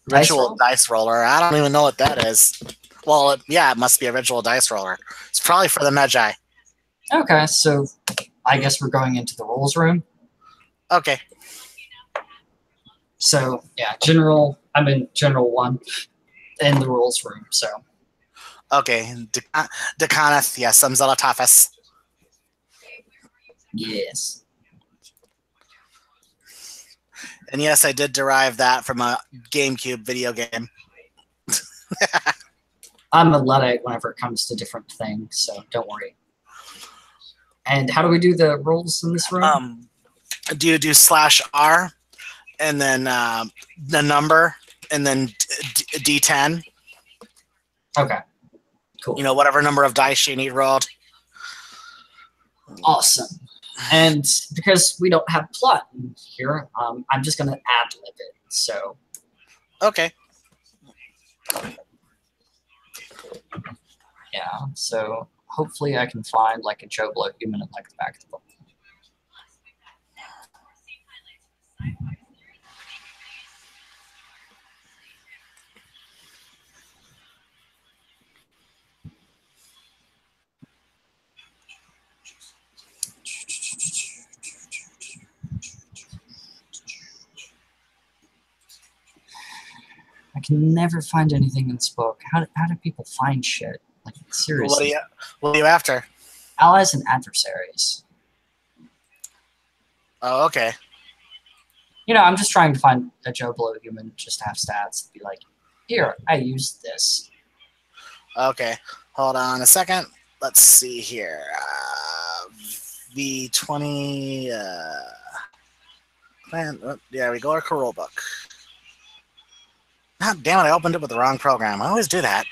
Ritual dice roller. I don't even know what that is. Well, yeah, it must be a ritual dice roller. It's probably for the Magi. Okay, so I guess we're going into the rules room. Okay. So yeah, general. I'm in General 1 in the rules room. So. Okay, Decaneth, yes, some Zelatafis. Yes. And yes, I did derive that from a GameCube video game. I'm a Luddite whenever it comes to different things, so don't worry. And how do we do the rolls in this room? Do you do /R and then the number and then D10? Okay. Cool. You know, whatever number of dice you need rolled. Awesome. And because we don't have plot in here, I'm just going to ad-lib it. So. Okay. Yeah, so hopefully I can find like a Joe Blow human in like the back of the book. I can never find anything in this book. How do people find shit? Like, seriously. What are you after? Allies and adversaries. Oh, okay. You know, I'm just trying to find a Joe Blow human just to have stats to be like, here, I used this. Okay. Hold on a second. Let's see here. V20. Yeah, we go our rule book. God damn it, I opened it with the wrong program. I always do that.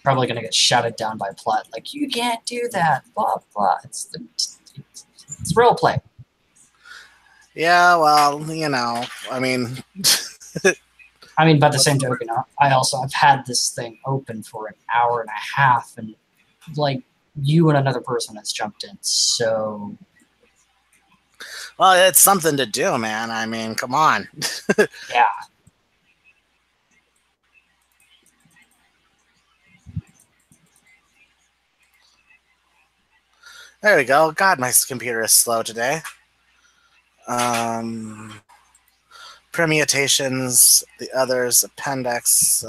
Probably going to get shouted down by Platt. Like, you can't do that. Blah, blah. It's role play. Yeah, well, you know, I mean... by the same token, I've had this thing open for an hour and a half, and, like, you and another person has jumped in, so... Well, it's something to do, man. I mean, come on. Yeah. There we go. God, my computer is slow today. Permutations, the others, appendix,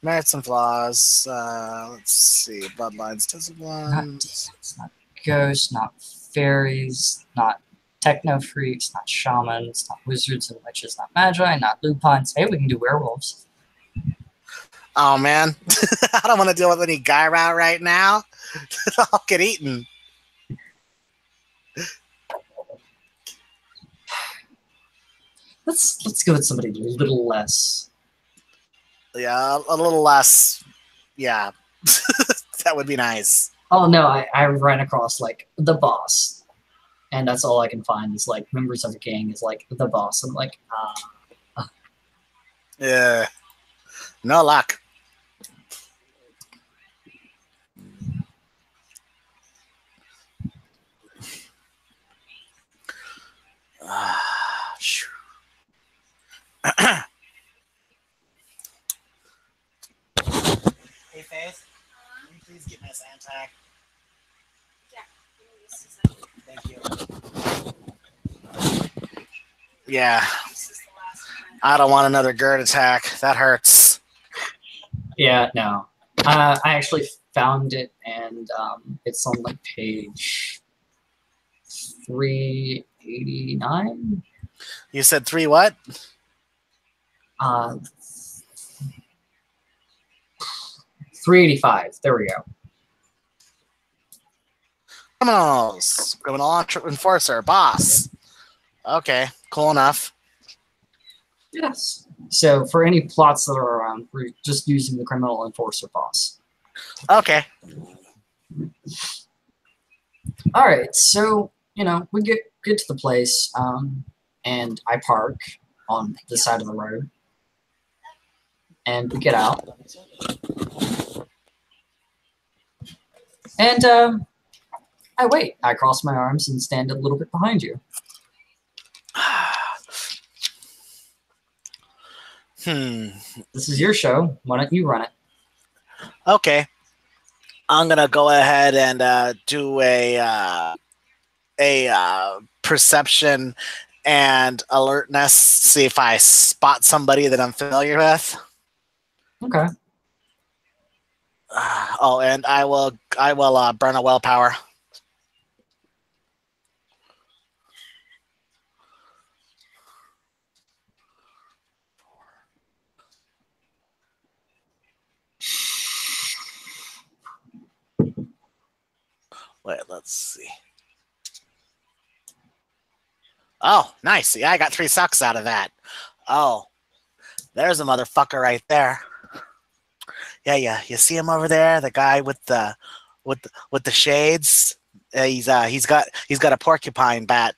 merits and flaws. Let's see, bloodlines, disciplines. It's not ghosts, not fairies, not techno freaks, not shamans, not wizards and witches, not magi, not lupines. Hey, we can do werewolves. Oh man, I don't want to deal with any Gyra right now. I'll get eaten. Let's go with somebody a little less. Yeah, a little less. Yeah, that would be nice. Oh no, I ran across like the boss, and that's all I can find is like members of the gang is like the boss. I'm like, Yeah, no luck. Hey, Faith, can you please get my sand tag? Yeah. Thank you. Yeah. I don't want another GERD attack. That hurts. yeah, no. I actually found it, and it's on like page 389. You said 3 what? 385. There we go. Criminals. Criminal enforcer. Boss. Okay. Cool enough. Yes. So for any plots that are around, we're just using the criminal enforcer boss. Okay. All right, so we get to the place, and I park on the side of the road, and we get out, and I wait. I cross my arms and stand a little bit behind you. This is your show. Why don't you run it? Okay. I'm gonna go ahead and do a perception and alertness. See if I spot somebody that I'm familiar with. Okay. Oh, and I will burn a willpower. Wait, let's see. Oh, nice. Yeah, I got 3 sucks out of that. Oh, there's a motherfucker right there. Yeah. You see him over there? The guy with the shades. He's got a porcupine bat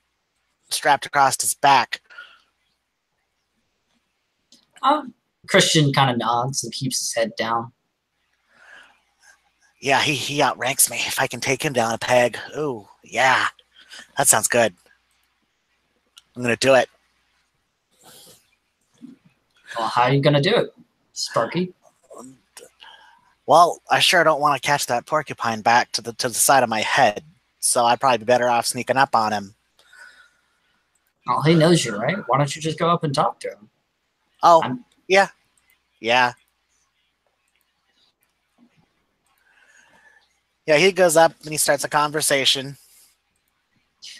strapped across his back. Christian kind of nods and keeps his head down. Yeah, he outranks me. If I can take him down a peg. Ooh, yeah. That sounds good. I'm going to do it. Well, how are you going to do it, Sparky? Well, I sure don't want to catch that porcupine back to the side of my head, so I'd probably be better off sneaking up on him. Oh, he knows you, right? Why don't you just go up and talk to him? Oh, yeah. Yeah, he goes up and he starts a conversation.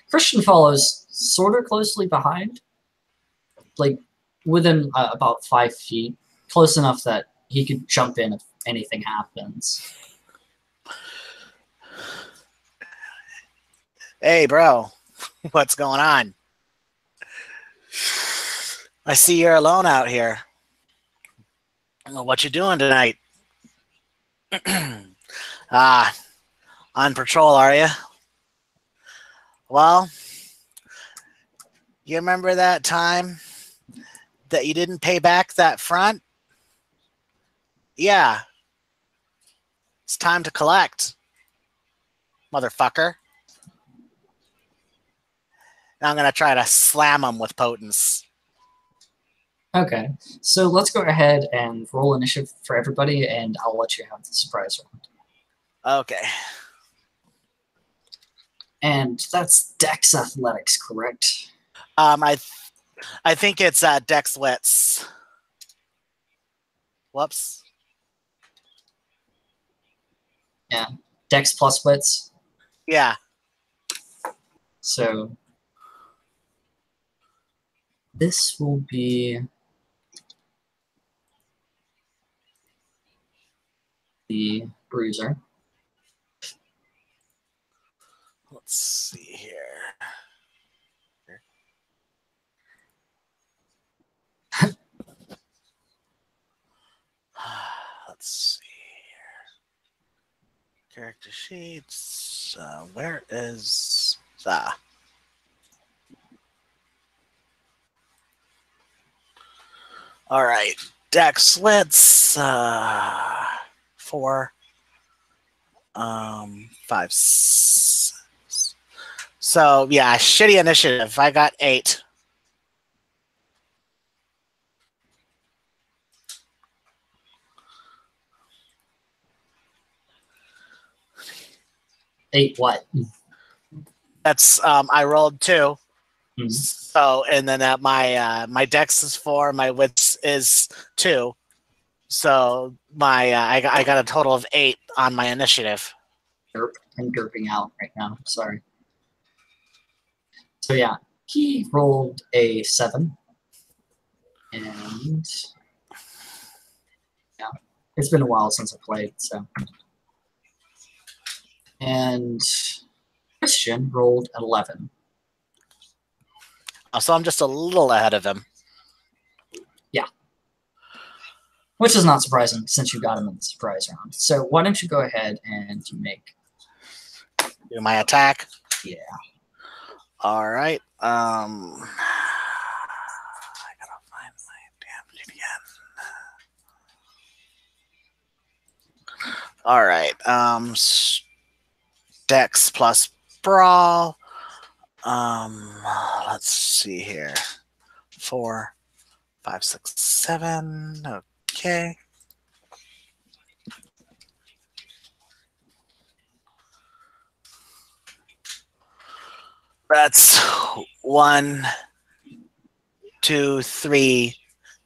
Christian follows sort of closely behind, like within about 5 feet, close enough that he could jump in if anything happens. Hey, bro, what's going on? I see you're alone out here. What you doing tonight? On patrol, are you? Well, you remember that time that you didn't pay back that front? Yeah. It's time to collect, motherfucker. Now I'm going to try to slam him with potence. Okay, so let's go ahead and roll initiative for everybody, and I'll let you have the surprise round. Okay. And that's Dex Athletics, correct? I think it's Dex Wits. Whoops. Yeah, Dex plus Wits. Yeah. So this will be the bruiser. Let's see here. Let's see here. Character sheets. Where is the? All right. Dex slits. 4. 5. 6. So yeah, shitty initiative. I got 8. Eight what? That's I rolled 2. Mm-hmm. So and then my Dex is 4, my Wits is 2. So my I got a total of 8 on my initiative. I'm derping out right now. Sorry. So yeah, he rolled a 7, and yeah, it's been a while since I played. So, and Christian rolled an 11. So I'm just a little ahead of him. Yeah. Which is not surprising since you got him in the surprise round. So why don't you go ahead and you make Do my attack. Yeah. All right. I gotta find my damage again. All right. Dex plus brawl. Let's see here. 4, 5, 6, 7. Okay. That's 1, 2, 3,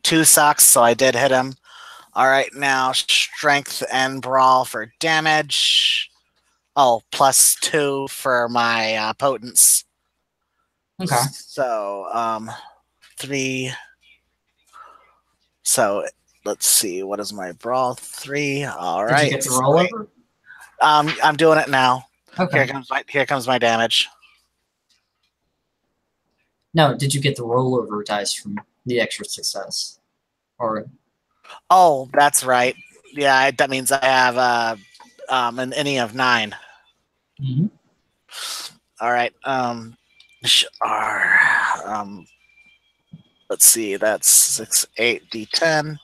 2 sucks, so I did hit him. All right, now strength and brawl for damage. Oh, +2 for my potence. Okay. So 3. So let's see. What is my brawl? 3. All right. Did you get the rollover? I'm doing it now. Okay. Here comes my damage. No, did you get the rollover dice from the extra success? Or Oh, that's right. Yeah, that means I have an innie of 9. Mhm. All right. Let's see. That's 6, 8, D10.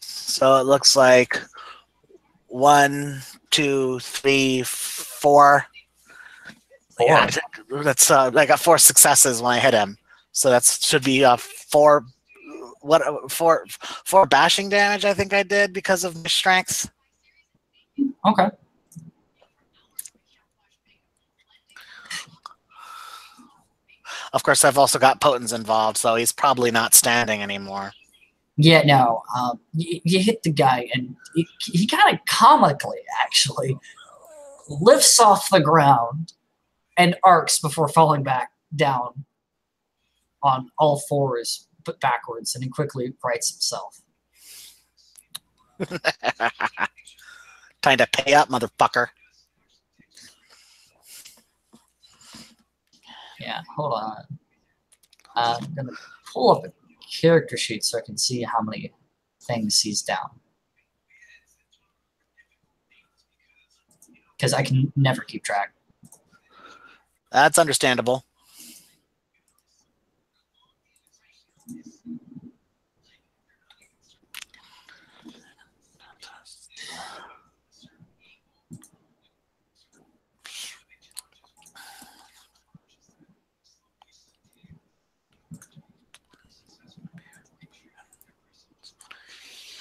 So it looks like 1, 2, 3, 4. 4. Yeah, that's I got 4 successes when I hit him. So that should be 4. What 4 bashing damage? I think I did because of my strength. Okay. Of course, I've also got potence involved, so he's probably not standing anymore. Yeah, no. You hit the guy, and he kind of comically, actually, lifts off the ground and arcs before falling back down on all fours, but backwards, and he quickly rights himself. Time to pay up, motherfucker. Yeah, hold on. I'm going to pull up a character sheet so I can see how many things he's down. Because I can never keep track. That's understandable.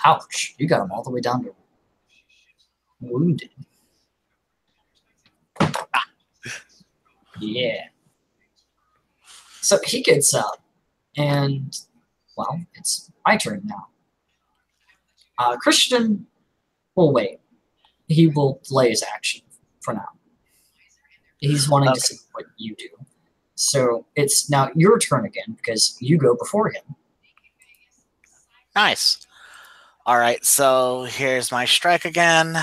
Ouch, you got him all the way down to wounded. Yeah. So he gets up, and, well, it's my turn now. Christian will wait. He will delay his action for now. He's wanting to see what you do. So it's now your turn again, because you go before him. Nice. All right, so here's my strike again.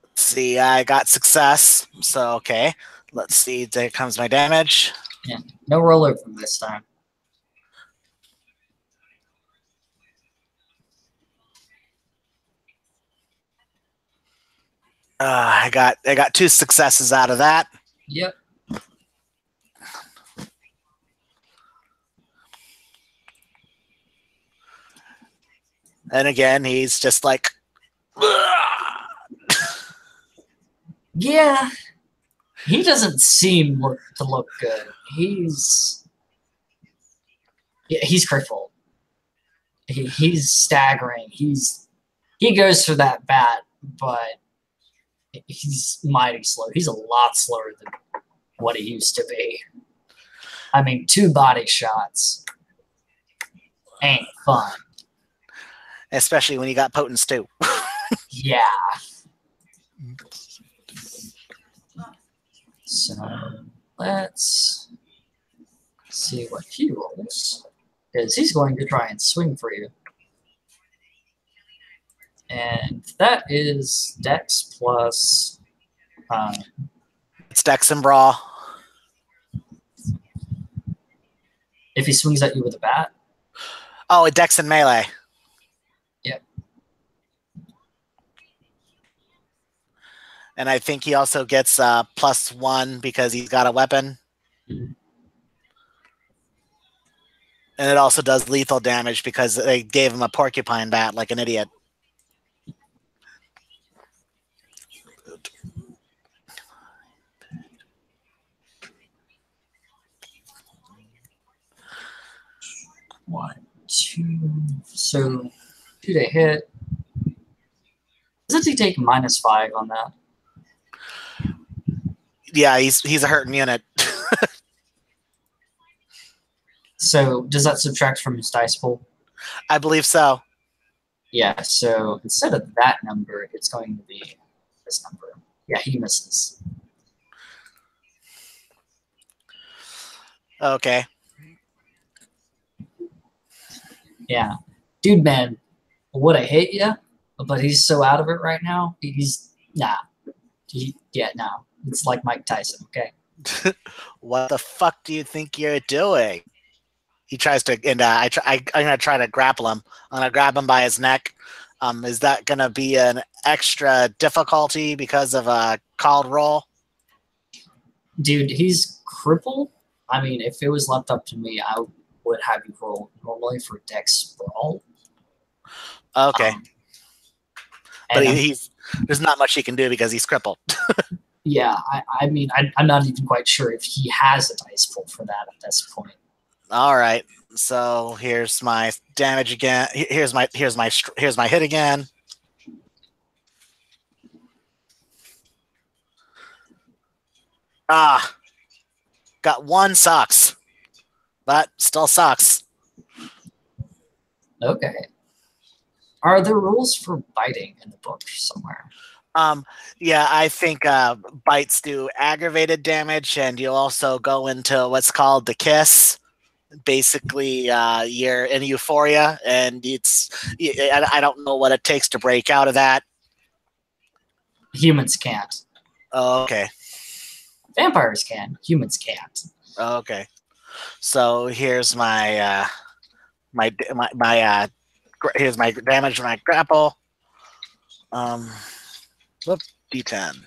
Let's see, I got success. So, okay. Let's see, there comes my damage. Yeah, no rollover this time. I got 2 successes out of that. Yep. And again, he's just like, yeah, he doesn't seem to look good. He's crippled. He's staggering. He goes for that bat, but he's mighty slow. He's a lot slower than what he used to be. I mean, 2 body shots ain't fun. Especially when you got potence too. Yeah. So let's see what he rolls. Because he's going to try and swing for you. And that is Dex plus It's Dex and Brawl. If he swings at you with a bat. Oh, Dex and Melee. Yeah. And I think he also gets +1 because he's got a weapon. Mm-hmm. And it also does lethal damage because they gave him a porcupine bat like an idiot. One, two. So 2 to hit. Doesn't he take -5 on that? Yeah, he's a hurting unit. So does that subtract from his dice pool? I believe so. Yeah, so instead of that number, it's going to be this number. Yeah, he misses. Okay. Yeah. Dude, man, would I hate you? But he's so out of it right now. Nah. No. It's like Mike Tyson, okay? What the fuck do you think you're doing? He tries to, and I'm gonna try to grapple him. I'm gonna grab him by his neck. Is that gonna be an extra difficulty because of a called roll? Dude, he's crippled. I mean, if it was left up to me, I would have you roll normally for Dex Brawl. Okay. But And there's not much he can do because he's crippled. yeah, I mean, I'm not even quite sure if he has a dice pool for that at this point. All right. So here's my damage again. Here's my hit again. Ah, got 1 sucks, but still sucks. Okay. Are there rules for biting in the book somewhere? Yeah, I think bites do aggravated damage, and you'll also go into what's called the kiss. Basically, you're in euphoria, and I don't know what it takes to break out of that. Humans can't. Oh, okay. Vampires can. Humans can't. Oh, okay. So here's my here's my damage when I grapple. Whoop, D10.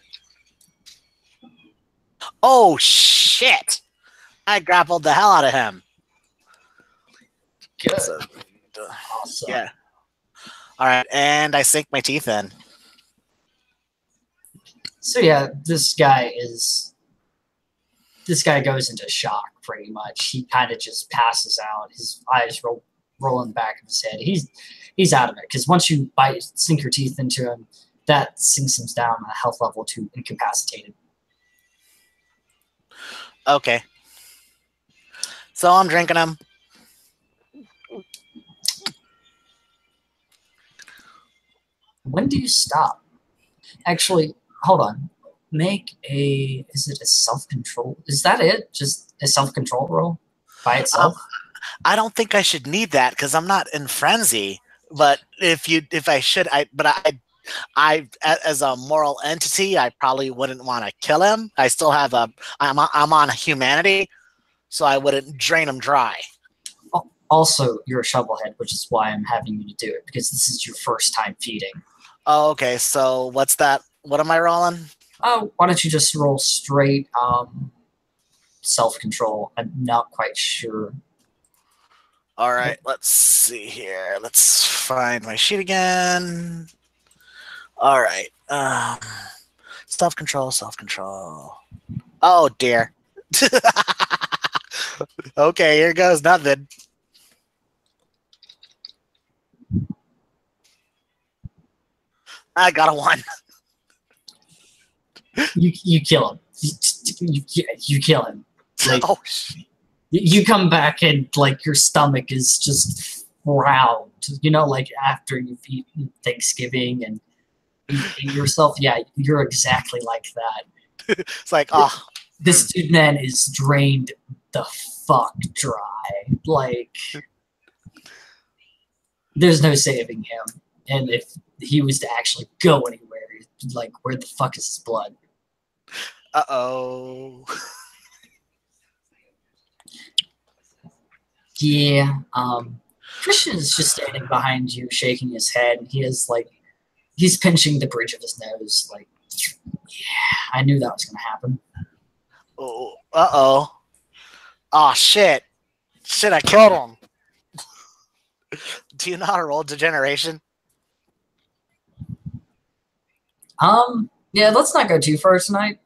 Oh shit! I grappled the hell out of him. Good. So, Awesome. yeah. All right, and I sink my teeth in. So yeah, this guy goes into shock pretty much. He kind of just passes out. His eyes roll in the back of his head. He's out of it because once you sink your teeth into him, that sinks him down on a health level to incapacitated. Okay. So I'm drinking him. When do you stop? Actually, hold on. Is it a self-control? Is that it? Just a self-control roll by itself? I don't think I should need that because I'm not in frenzy. But if I should, I as a moral entity, I probably wouldn't want to kill him. I still have I'm on humanity, so I wouldn't drain him dry. Also, you're a shovelhead, which is why I'm having you to do it, because this is your first time feeding. Oh, okay. So what's that? What am I rolling? Why don't you just roll straight self-control? I'm not quite sure. All right, let's see here. Let's find my sheet again. All right. Self-control, self-control. Oh, dear. Okay, here goes nothing. I got a 1. You kill him. You kill him. Like, Oh, you come back and like your stomach is just round. You know, like after you've eaten Thanksgiving and you ate yourself. Yeah, you're exactly like that. it's like, oh. This dude man is drained the fuck dry. Like, there's no saving him. And if he was to actually go anywhere, like, where the fuck is his blood? Uh-oh. Yeah, Christian is just standing behind you, shaking his head. He is like, he's pinching the bridge of his nose. Like, yeah, I knew that was going to happen. Oh, uh-oh. Oh, shit. Shit, I killed him. Do you know how to roll degeneration? Yeah, let's not go too far tonight.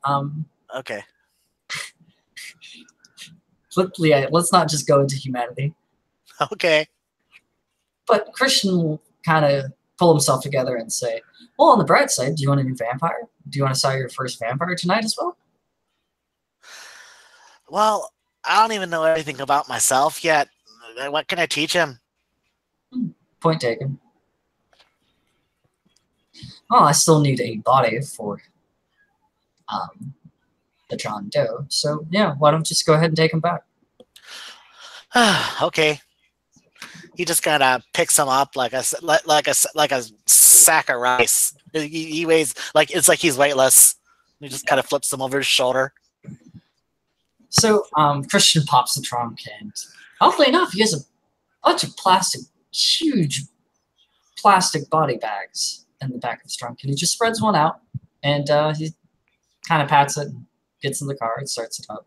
Okay. Let's not just go into humanity. Okay. But Christian will kind of pull himself together and say, well, on the bright side, do you want a new vampire? Do you want to saw your first vampire tonight as well? Well, I don't even know anything about myself yet. What can I teach him? Point taken. Well, I still need a body for the John Doe. So, yeah, why don't you just go ahead and take him back? Okay. He just kind of picks him up like a sack of rice. He weighs like it's like he's weightless. He just kind of flips him over his shoulder. So Christian pops the trunk, and oddly enough, he has a bunch of huge plastic body bags in the back of his trunk, and he just spreads one out, and he kind of pats it, and gets in the car, and starts it up.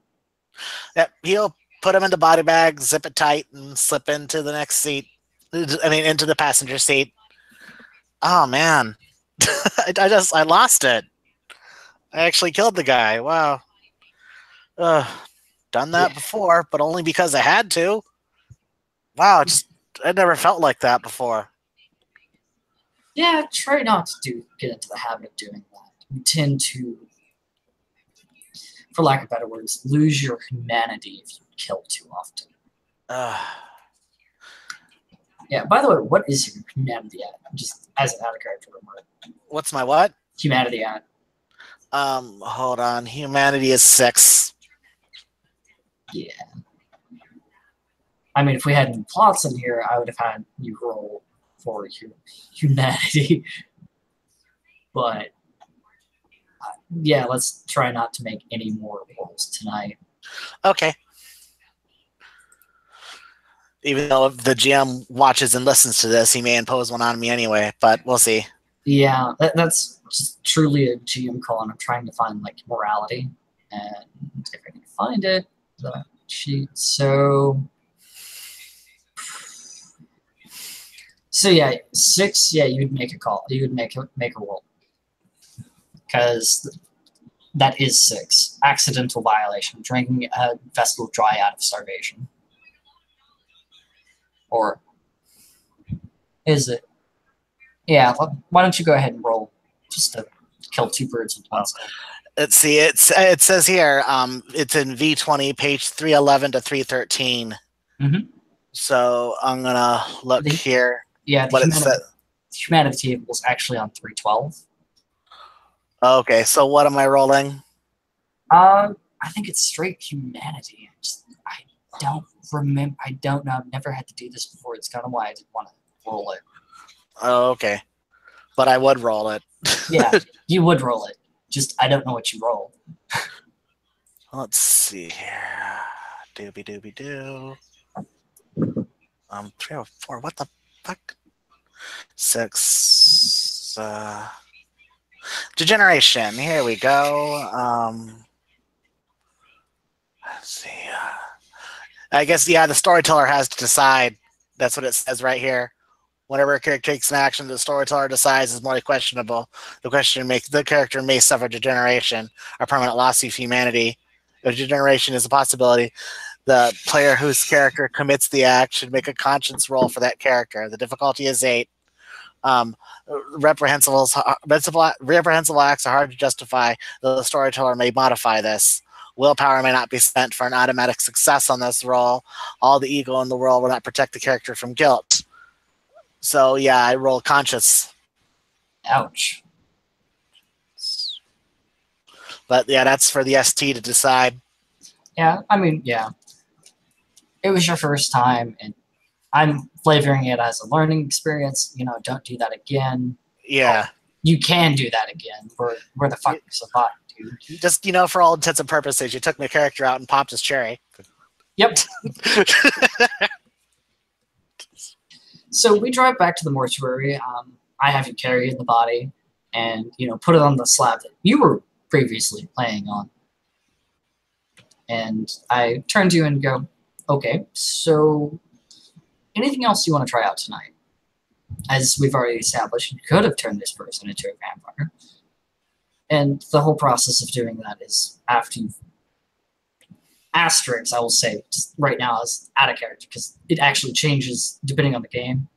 Yep, he'll put him in the body bag, zip it tight, and slip into the next seat. I mean, into the passenger seat. Oh man, I lost it. I actually killed the guy. Wow. Done that before, but only because I had to. Wow, I never felt like that before. Yeah, try not to get into the habit of doing that. You tend to, for lack of better words, lose your humanity if you kill too often. Yeah, by the way, what is your humanity at? Just as an out-of-character remark. What's my what? Humanity at? Hold on. Humanity is 6. Yeah. I mean, if we had any plots in here, I would have had you roll for your humanity. But, yeah, let's try not to make any more rolls tonight. Okay. Even though if the GM watches and listens to this, he may impose one on me anyway, but we'll see. Yeah, that's just truly a GM call, and I'm trying to find, like, morality. And if I can find it, the sheet. So yeah, 6. Yeah, you'd make a call. You would make a roll because that is 6. Accidental violation: drinking a vessel dry out of starvation. Or is it? Yeah. Why don't you go ahead and roll just to kill 2 birds with one stone? Let's see. It says here. It's in V20, page 311 to 313. Mm-hmm. So I'm gonna look here. Yeah, the humanity table was actually on 312. Okay, so what am I rolling? I think it's straight humanity. I don't remember. I don't know. I've never had to do this before. It's kind of why I didn't want to roll it. Oh, okay. But I would roll it. Yeah, you would roll it. Just I don't know what you roll. Let's see here. Doobie doo. 3 or 4. What the fuck? 6. Degeneration. Here we go. Let's see. I guess the storyteller has to decide. That's what it says right here. Whenever a character takes an action the storyteller decides is morally questionable, the character may suffer degeneration or permanent loss of humanity. If degeneration is a possibility, the player whose character commits the act should make a conscience roll for that character. The difficulty is 8. Reprehensible acts are hard to justify, though the storyteller may modify this. Willpower may not be spent for an automatic success on this roll. All the ego in the world will not protect the character from guilt. So yeah, I roll conscious. Ouch. But yeah, that's for the ST to decide. Yeah, I mean, yeah. It was your first time, and I'm flavoring it as a learning experience. Don't do that again. Yeah. You can do that again. Where the fuck is the body, dude. Just, for all intents and purposes, you took my character out and popped his cherry. Yep. So we drive back to the mortuary. I have you carry the body and, put it on the slab that you were previously playing on. And I turn to you and go, okay, so anything else you want to try out tonight? As we've already established, you could have turned this person into a vampire. And the whole process of doing that is after you've asterisks, I will say, just right now is out of character because it actually changes depending on the game.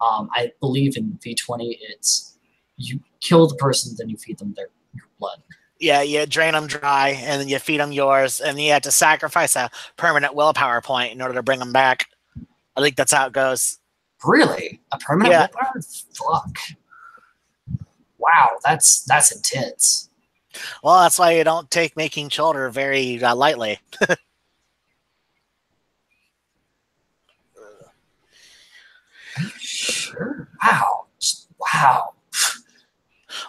I believe in V20, it's you kill the person, then you feed them your blood. Yeah, you drain them dry, and then you feed them yours, and then you have to sacrifice a permanent willpower point in order to bring them back. I think that's how it goes. Really? A permanent willpower? Fuck. Wow, that's intense. Well, that's why you don't take making children very lightly. Sure. Wow. Wow.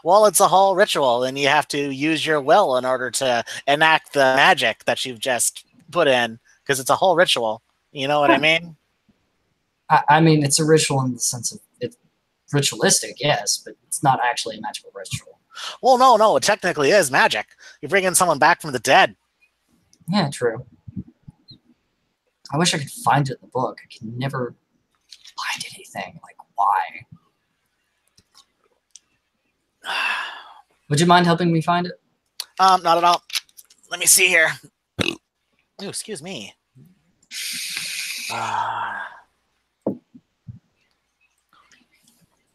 Well, it's a whole ritual, and you have to use your will in order to enact the magic that you've just put in, because it's a whole ritual. You know what I mean? I mean, it's a ritual in the sense of it's ritualistic, yes, but it's not actually a magical ritual. Well, no, it technically is magic. You're bringing someone back from the dead. Yeah, true. I wish I could find it in the book. I can never find anything. Like, why? Would you mind helping me find it? Not at all. Let me see here. Ooh, excuse me.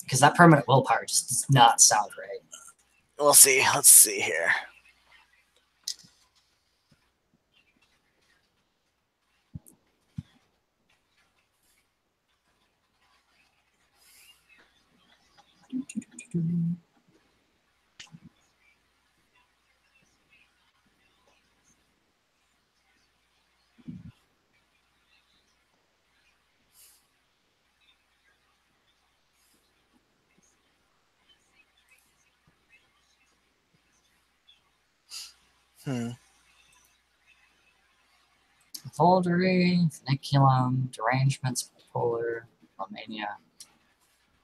Because that permanent willpower just does not sound right. We'll see. Let's see here. Foldery, funiculum, derangements, bipolar, Romania,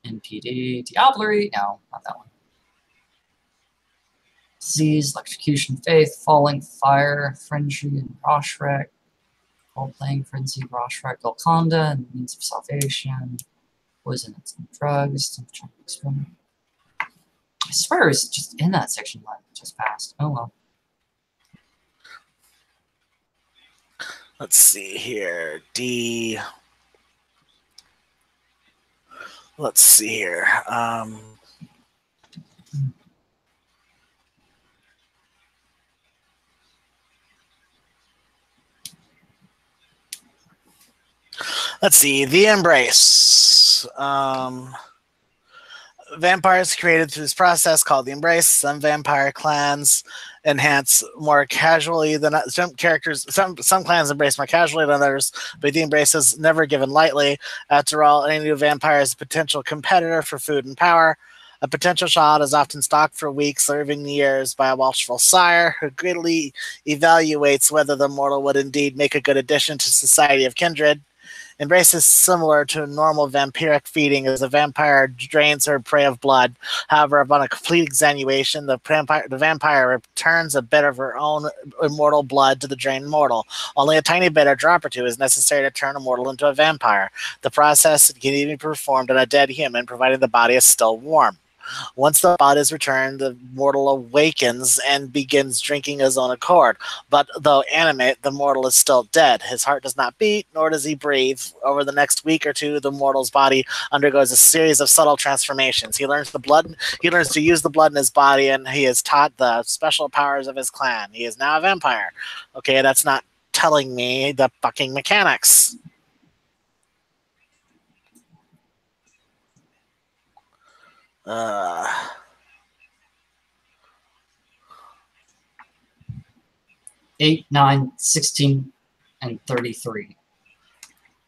NPD, diablerie. No, not that one. Disease, electrocution, faith, falling, fire, frenzy, and Roshrek. Role-playing, frenzy, Roshrek, Golconda, and means of salvation. Poison and some drugs. I swear it's just in that section that just passed. Oh well. Let's see here. D. Let's see here. Let's see. The Embrace. Vampires created through this process called the Embrace. Some vampire clans enhance more casually than some characters. Some clans embrace more casually than others, but the Embrace is never given lightly. After all, any new vampire is a potential competitor for food and power. A potential child is often stalked for weeks or even years by a watchful sire who greatly evaluates whether the mortal would indeed make a good addition to society of kindred. Embrace is similar to normal vampiric feeding as the vampire drains her prey of blood. However, upon a complete extenuation, the vampire returns a bit of her own immortal blood to the drained mortal. Only a tiny bit, a drop or two, is necessary to turn a mortal into a vampire. The process can even be performed on a dead human, providing the body is still warm. Once the blood is returned, the mortal awakens and begins drinking his own accord. But though animate, the mortal is still dead. His heart does not beat, nor does he breathe. Over the next week or two, the mortal's body undergoes a series of subtle transformations. He learns to use the blood in his body, and he is taught the special powers of his clan. He is now a vampire. Okay, that's not telling me the fucking mechanics. Eight, 9, 16, and 33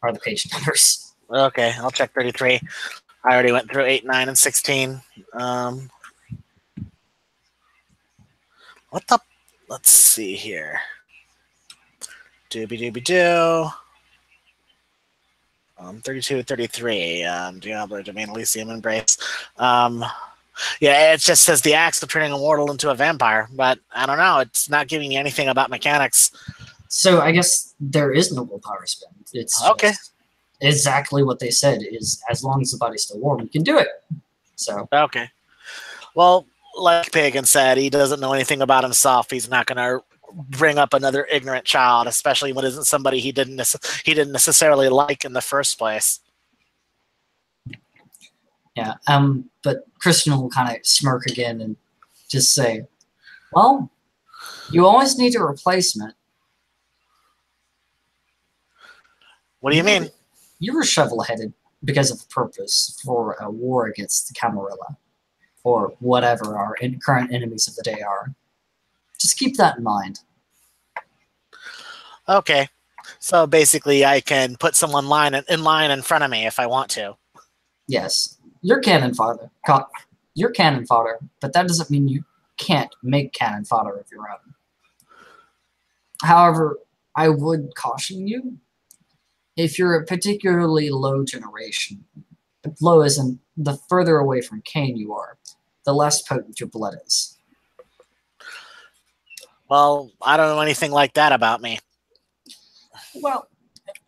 are the page numbers. Okay, I'll check 33. I already went through 8, 9, and 16. What the? Let's see here. Doobie doobie doo. 32, 33. Diablo, Domain, Elysium, Embrace. Yeah, it just says the axe of turning a mortal into a vampire, but I don't know. It's not giving me anything about mechanics. So I guess there is no willpower spend. It's Okay. just exactly what they said is as long as the body's still warm, you can do it. So Okay. Well, like Pagan said, he doesn't know anything about himself. He's not going to bring up another ignorant child, especially when it isn't somebody he didn't necessarily like in the first place. yeah. But Christian will kind of smirk again and just say, "Well, you always need a replacement." What do you mean? You were shovel-headed because of a purpose for a war against the Camarilla, or whatever our current enemies of the day are. Just keep that in mind. Okay. So basically, I can put someone in line in front of me if I want to. Yes, you're cannon fodder. You're cannon fodder, but that doesn't mean you can't make cannon fodder of your own. However, I would caution you, if you're a particularly low generation, low isn't the further away from Cain you are, the less potent your blood is. Well, I don't know anything like that about me. Well,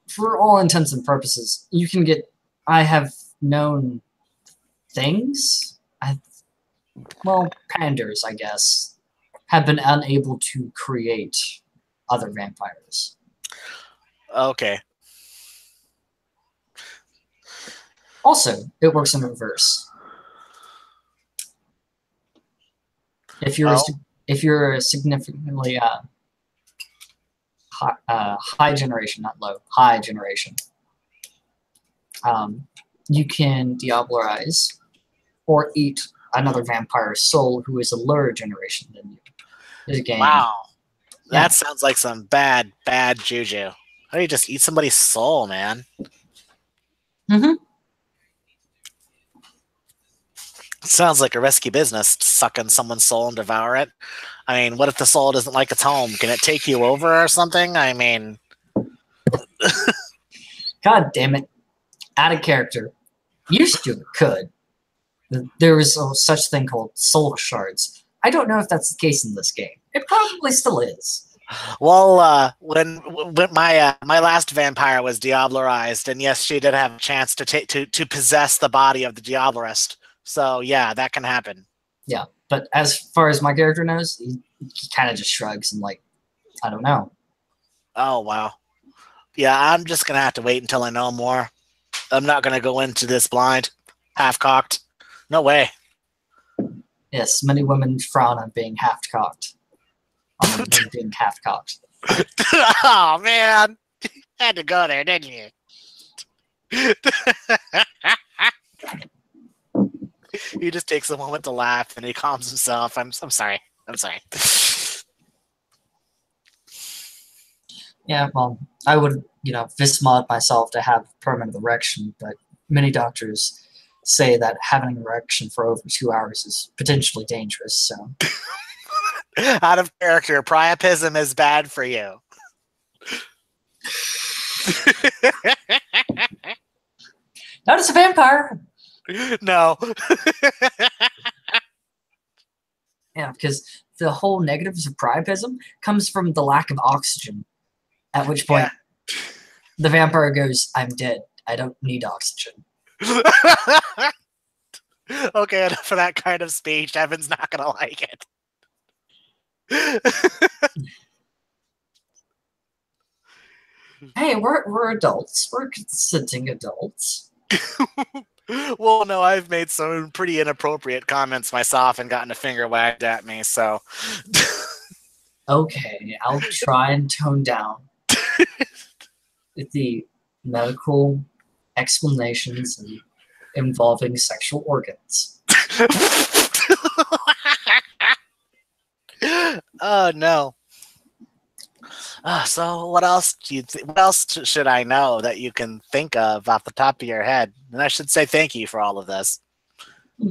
for all intents and purposes, you can get. I have known things. Panders, I guess, have been unable to create other vampires. Okay. Also, it works in reverse. If you're a significantly high generation, not low, high generation, you can diablerize or eat another vampire's soul who is a lower generation than you. Wow. That sounds like some bad juju. How do you just eat somebody's soul, man? Mm-hmm. Sounds like a risky business, sucking someone's soul and devour it. I mean, what if the soul doesn't like its home? Can it take you over or something? I mean... God damn it. Out of character. Used to, could. There was a such thing called soul shards. I don't know if that's the case in this game. It probably still is. Well, when my last vampire was diablerized, and yes, she did have a chance to possess the body of the diablerist. So yeah, that can happen. Yeah, but as far as my character knows, he kind of just shrugs and I don't know. Oh wow. Yeah, I'm just gonna have to wait until I know more. I'm not gonna go into this blind, half-cocked. No way. Yes, many women frown on being half-cocked. On being half-cocked. Oh man, had to go there, didn't you? He just takes a moment to laugh and he calms himself. I'm sorry. I'm sorry. Yeah, well, I would, Vismod myself to have permanent erection, but many doctors say that having an erection for over 2 hours is potentially dangerous, so. Out of character, priapism is bad for you. Not as a vampire! No. Yeah, because the whole negatives of priapism comes from the lack of oxygen. At which point, the vampire goes, "I'm dead. I don't need oxygen." Okay, enough for that kind of speech. Evan's not gonna like it. Hey, we're adults. We're consenting adults. Well, no, I've made some pretty inappropriate comments myself and gotten a finger wagged at me, so. Okay, I'll try and tone down the medical explanations involving sexual organs. Oh no. So what else what else should I know that you can think of off the top of your head? And I should say thank you for all of this.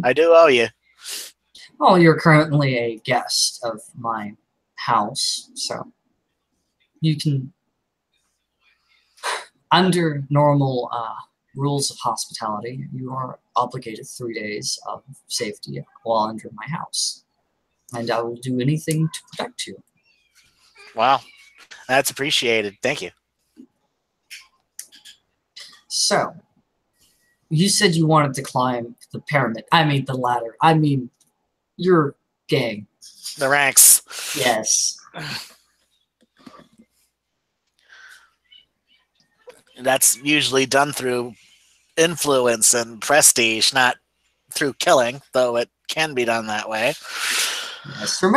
I do owe you. Well, you're currently a guest of mine. house, so you can, under normal rules of hospitality, you are obligated 3 days of safety while under my house, and I will do anything to protect you. Wow, that's appreciated. Thank you. So, you said you wanted to climb the pyramid. I mean the ladder. I mean your gang. The ranks. Yes. That's usually done through influence and prestige, not through killing, though it can be done that way. Yes. You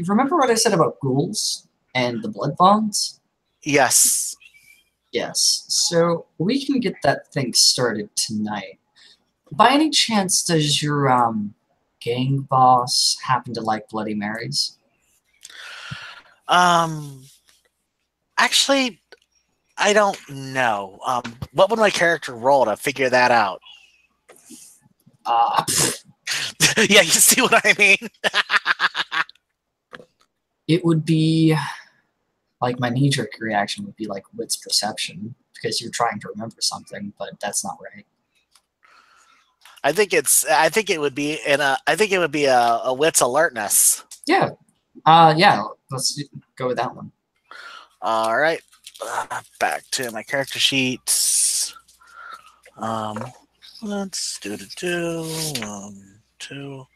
remember what I said about ghouls and the blood bonds? Yes. Yes. So we can get that thing started tonight. By any chance, does your gang boss happen to like Bloody Marys? Actually, I don't know. What would my character roll to figure that out? Yeah, you see what I mean? It would be like my knee-jerk reaction would be like wits perception because you're trying to remember something, but that's not right. I think it would be a wits alertness. Yeah. Yeah, let's go with that one. All right. Back to my character sheet. Let's do 1, 2,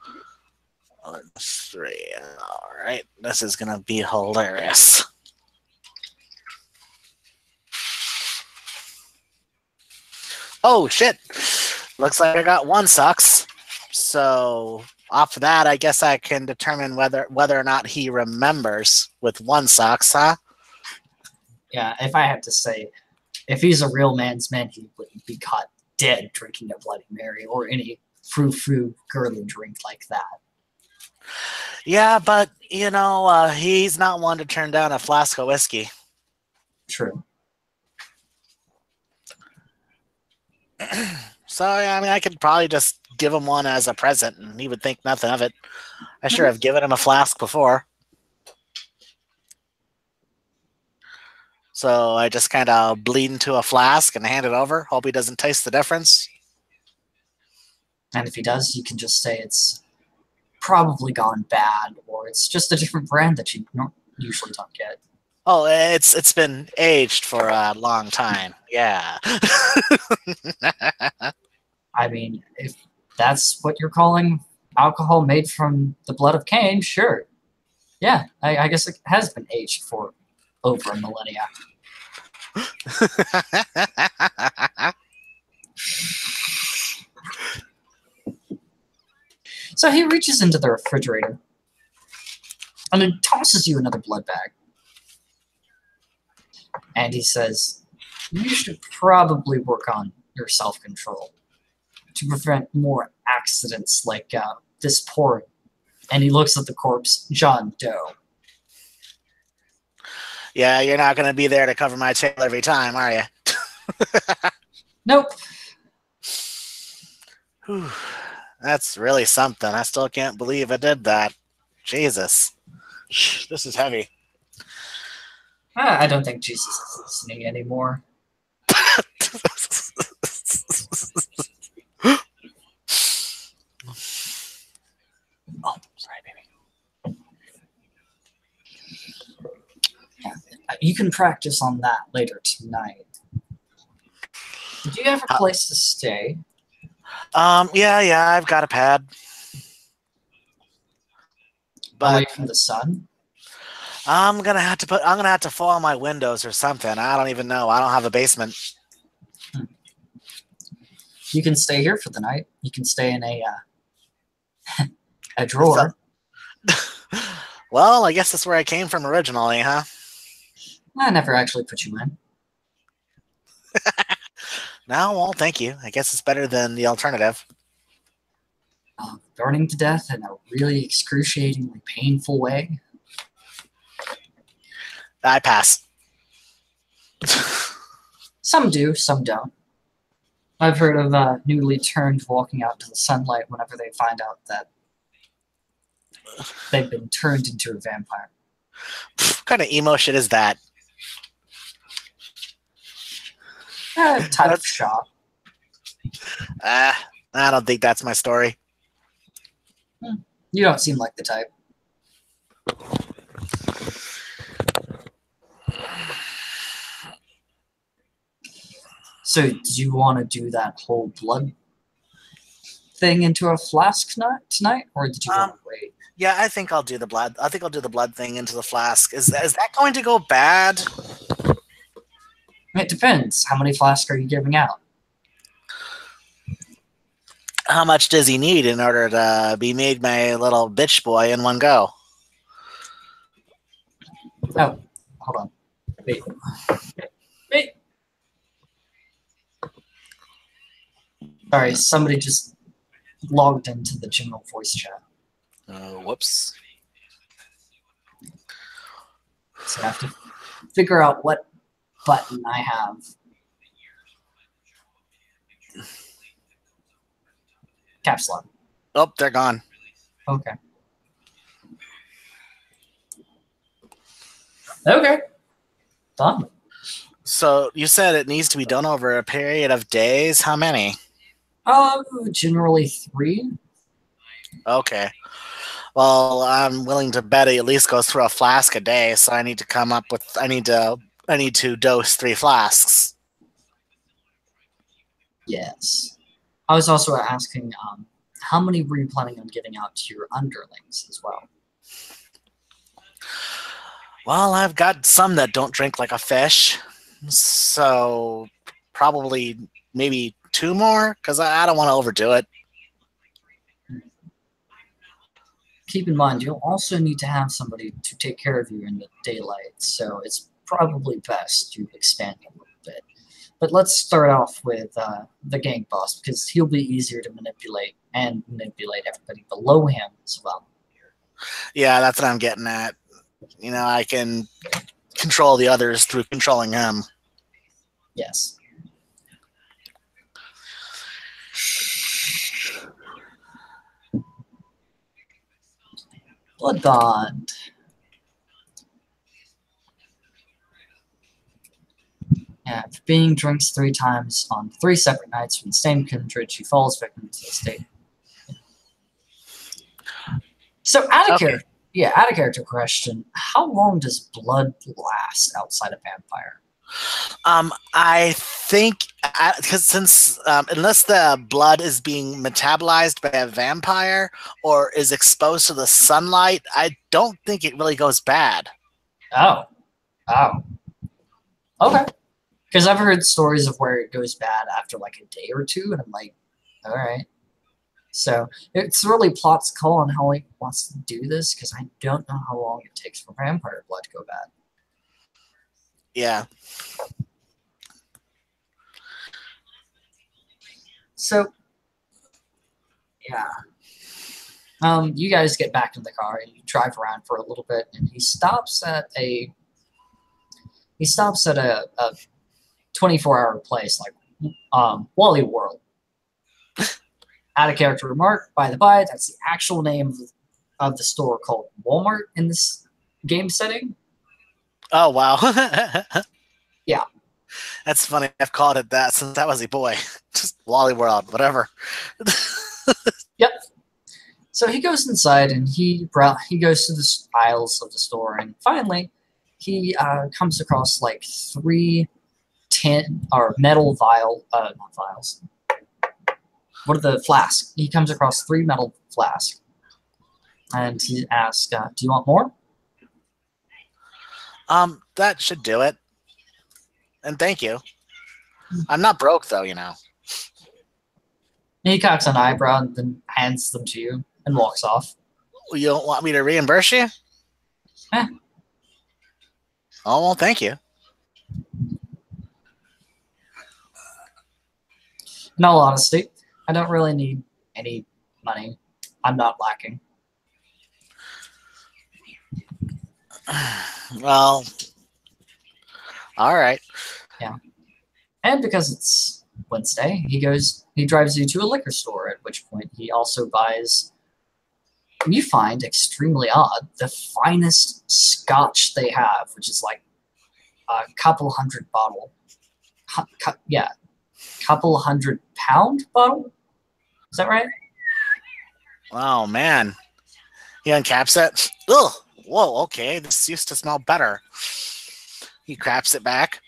3. All right. This is gonna be hilarious. Oh shit. Looks like I got 1 sucks. So off of that, I guess I can determine whether or not he remembers with 1 sucks, huh? Yeah, if I had to say, if he's a real man's man, he wouldn't be caught dead drinking a Bloody Mary or any frou-frou girly drink like that. Yeah, but, you know, he's not one to turn down a flask of whiskey. True. So, I mean, I could probably just give him one as a present, and he would think nothing of it. I sure have given him a flask before. So I just kind of bleed into a flask and hand it over. Hope he doesn't taste the difference. And if he does, you can just say it's probably gone bad, or it's just a different brand that you usually don't get. Oh, it's been aged for a long time. Yeah. I mean, if that's what you're calling alcohol made from the blood of Cain, sure. Yeah, I guess it has been aged for over a millennia. So he reaches into the refrigerator and then tosses you another blood bag. And he says, you should probably work on your self-control to prevent more accidents like this poor, and he looks at the corpse, John Doe. Yeah, you're not going to be there to cover my tail every time, are you? Nope. Whew. That's really something. I still can't believe I did that. Jesus. This is heavy. I don't think Jesus is listening anymore. Oh, sorry, baby. You can practice on that later tonight. Do you have a place to stay? Yeah, I've got a pad. But away from the sun? I'm gonna have to fall on my windows or something. I don't even know. I don't have a basement. You can stay here for the night. You can stay in a drawer. Well, I guess that's where I came from originally, huh? I never actually put you in. No, well, thank you. I guess it's better than the alternative. Burning to death in a really excruciatingly painful way. I pass. Some do, some don't. I've heard of newly turned walking out into the sunlight whenever they find out that they've been turned into a vampire. What kind of emo shit is that? Type of That's shop. I don't think that's my story. You don't seem like the type. So, do you want to do that whole blood thing into a flask tonight, or did you want to wait? Yeah, I think I'll do the blood. I think I'll do the blood thing into the flask. Is that going to go bad? It depends. How many flasks are you giving out? How much does he need in order to be made my little bitch boy in one go? Oh, hold on. Wait. Wait. Sorry, somebody just logged into the general voice chat. Whoops. So I have to figure out what button I have. Caps lock. Oh, they're gone. Okay. Okay. Done. So you said it needs to be done over a period of days. How many? Generally 3. Okay. Well, I'm willing to bet it at least goes through a flask a day, so I need to come up with I need to dose 3 flasks. Yes. I was also asking, how many were you planning on giving out to your underlings as well? Well, I've got some that don't drink like a fish, so probably maybe 2 more, because I don't want to overdo it. Keep in mind, you'll also need to have somebody to take care of you in the daylight, so it's probably best to expand a little bit. But let's start off with the gang boss, because he'll be easier to manipulate and manipulate everybody below him as well. Yeah, that's what I'm getting at. You know, I can control the others through controlling him. Yes. Blood Bond. Yeah, if being drinks 3 times on 3 separate nights from the same kindred, she falls victim to the state. So, out of character question: how long does blood last outside of vampire? I think because since unless the blood is being metabolized by a vampire or is exposed to the sunlight, I don't think it really goes bad. Oh, okay. Because I've heard stories of where it goes bad after like a day or 2, and I'm like, all right. So it's really plot's call on how he wants to do this, because I don't know how long it takes for vampire blood to go bad. Yeah. So, yeah. You guys get back in the car and you drive around for a little bit, and he stops at a 24-hour place like Wally World. Out of character remark, by the by, that's the actual name of the store called Walmart in this game setting. Oh wow. Yeah. That's funny. I've called it that since I was a boy. Just Wally World, whatever. Yep. So he goes inside and he goes to the aisles of the store, and finally he comes across like 3 tin or metal not vials. What are the flasks? He comes across 3 metal flasks, and he asks, "Do you want more?" That should do it. And thank you. I'm not broke though, you know. And he cocks an eyebrow and then hands them to you and walks off. You don't want me to reimburse you? Eh. Oh well, thank you. In all honesty, I don't really need any money. I'm not lacking. Well, all right. Yeah. And because it's Wednesday, he drives you to a liquor store, at which point he also buys you find extremely odd the finest scotch they have, which is like a couple hundred bottle. Yeah, couple £100 bottle. Is that right? Oh man, he uncaps it. Ugh. Whoa. Okay, this used to smell better. He craps it back.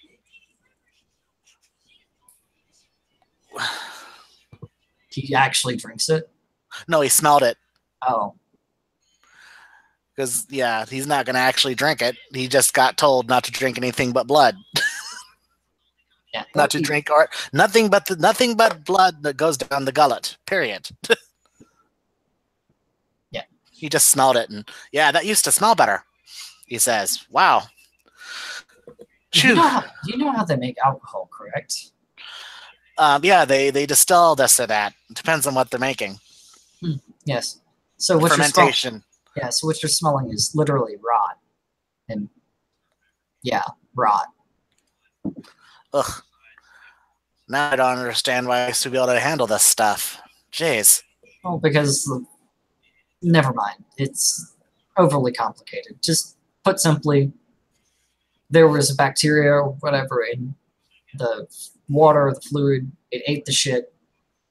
He actually drinks it. No, he smelled it. Oh. Because yeah, he's not gonna actually drink it. He just got told not to drink anything but blood. Yeah. Not to drink or nothing but blood that goes down the gullet. Period. Yeah. He just smelled it, and yeah, that used to smell better. He says, "Wow." You know how they make alcohol, correct? Yeah, they distill this or that. It depends on what they're making. Yes. So what fermentation. Yeah. So what you're smelling is literally rot, and yeah, rot. Ugh. Now I don't understand why I used to be able to handle this stuff. Jeez. Well, because never mind. It's overly complicated. Just put simply, there was a bacteria or whatever in the water, the fluid. It ate the shit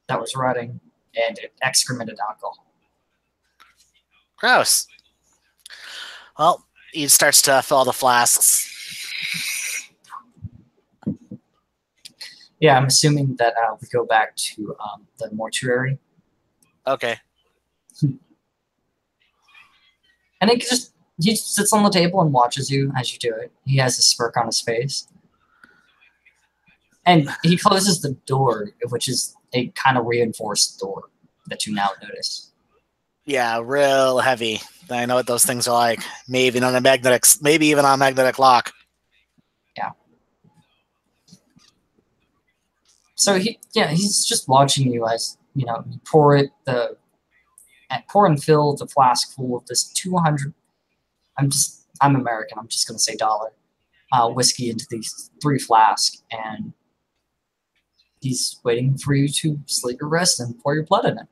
that was rotting, and it excremented alcohol. Gross. Well, he starts to fill the flasks. Yeah, I'm assuming that we go back to the mortuary. Okay. And he sits on the table and watches you as you do it. He has a smirk on his face. And he closes the door, which is a kind of reinforced door that you now notice. Yeah, real heavy. I know what those things are like. Maybe even on a magnetic lock. Yeah. So he's just watching you as you pour and fill the flask full of this 200. I'm American. I'm just gonna say dollar whiskey into these 3 flasks, and he's waiting for you to sleep your rest and pour your blood in it.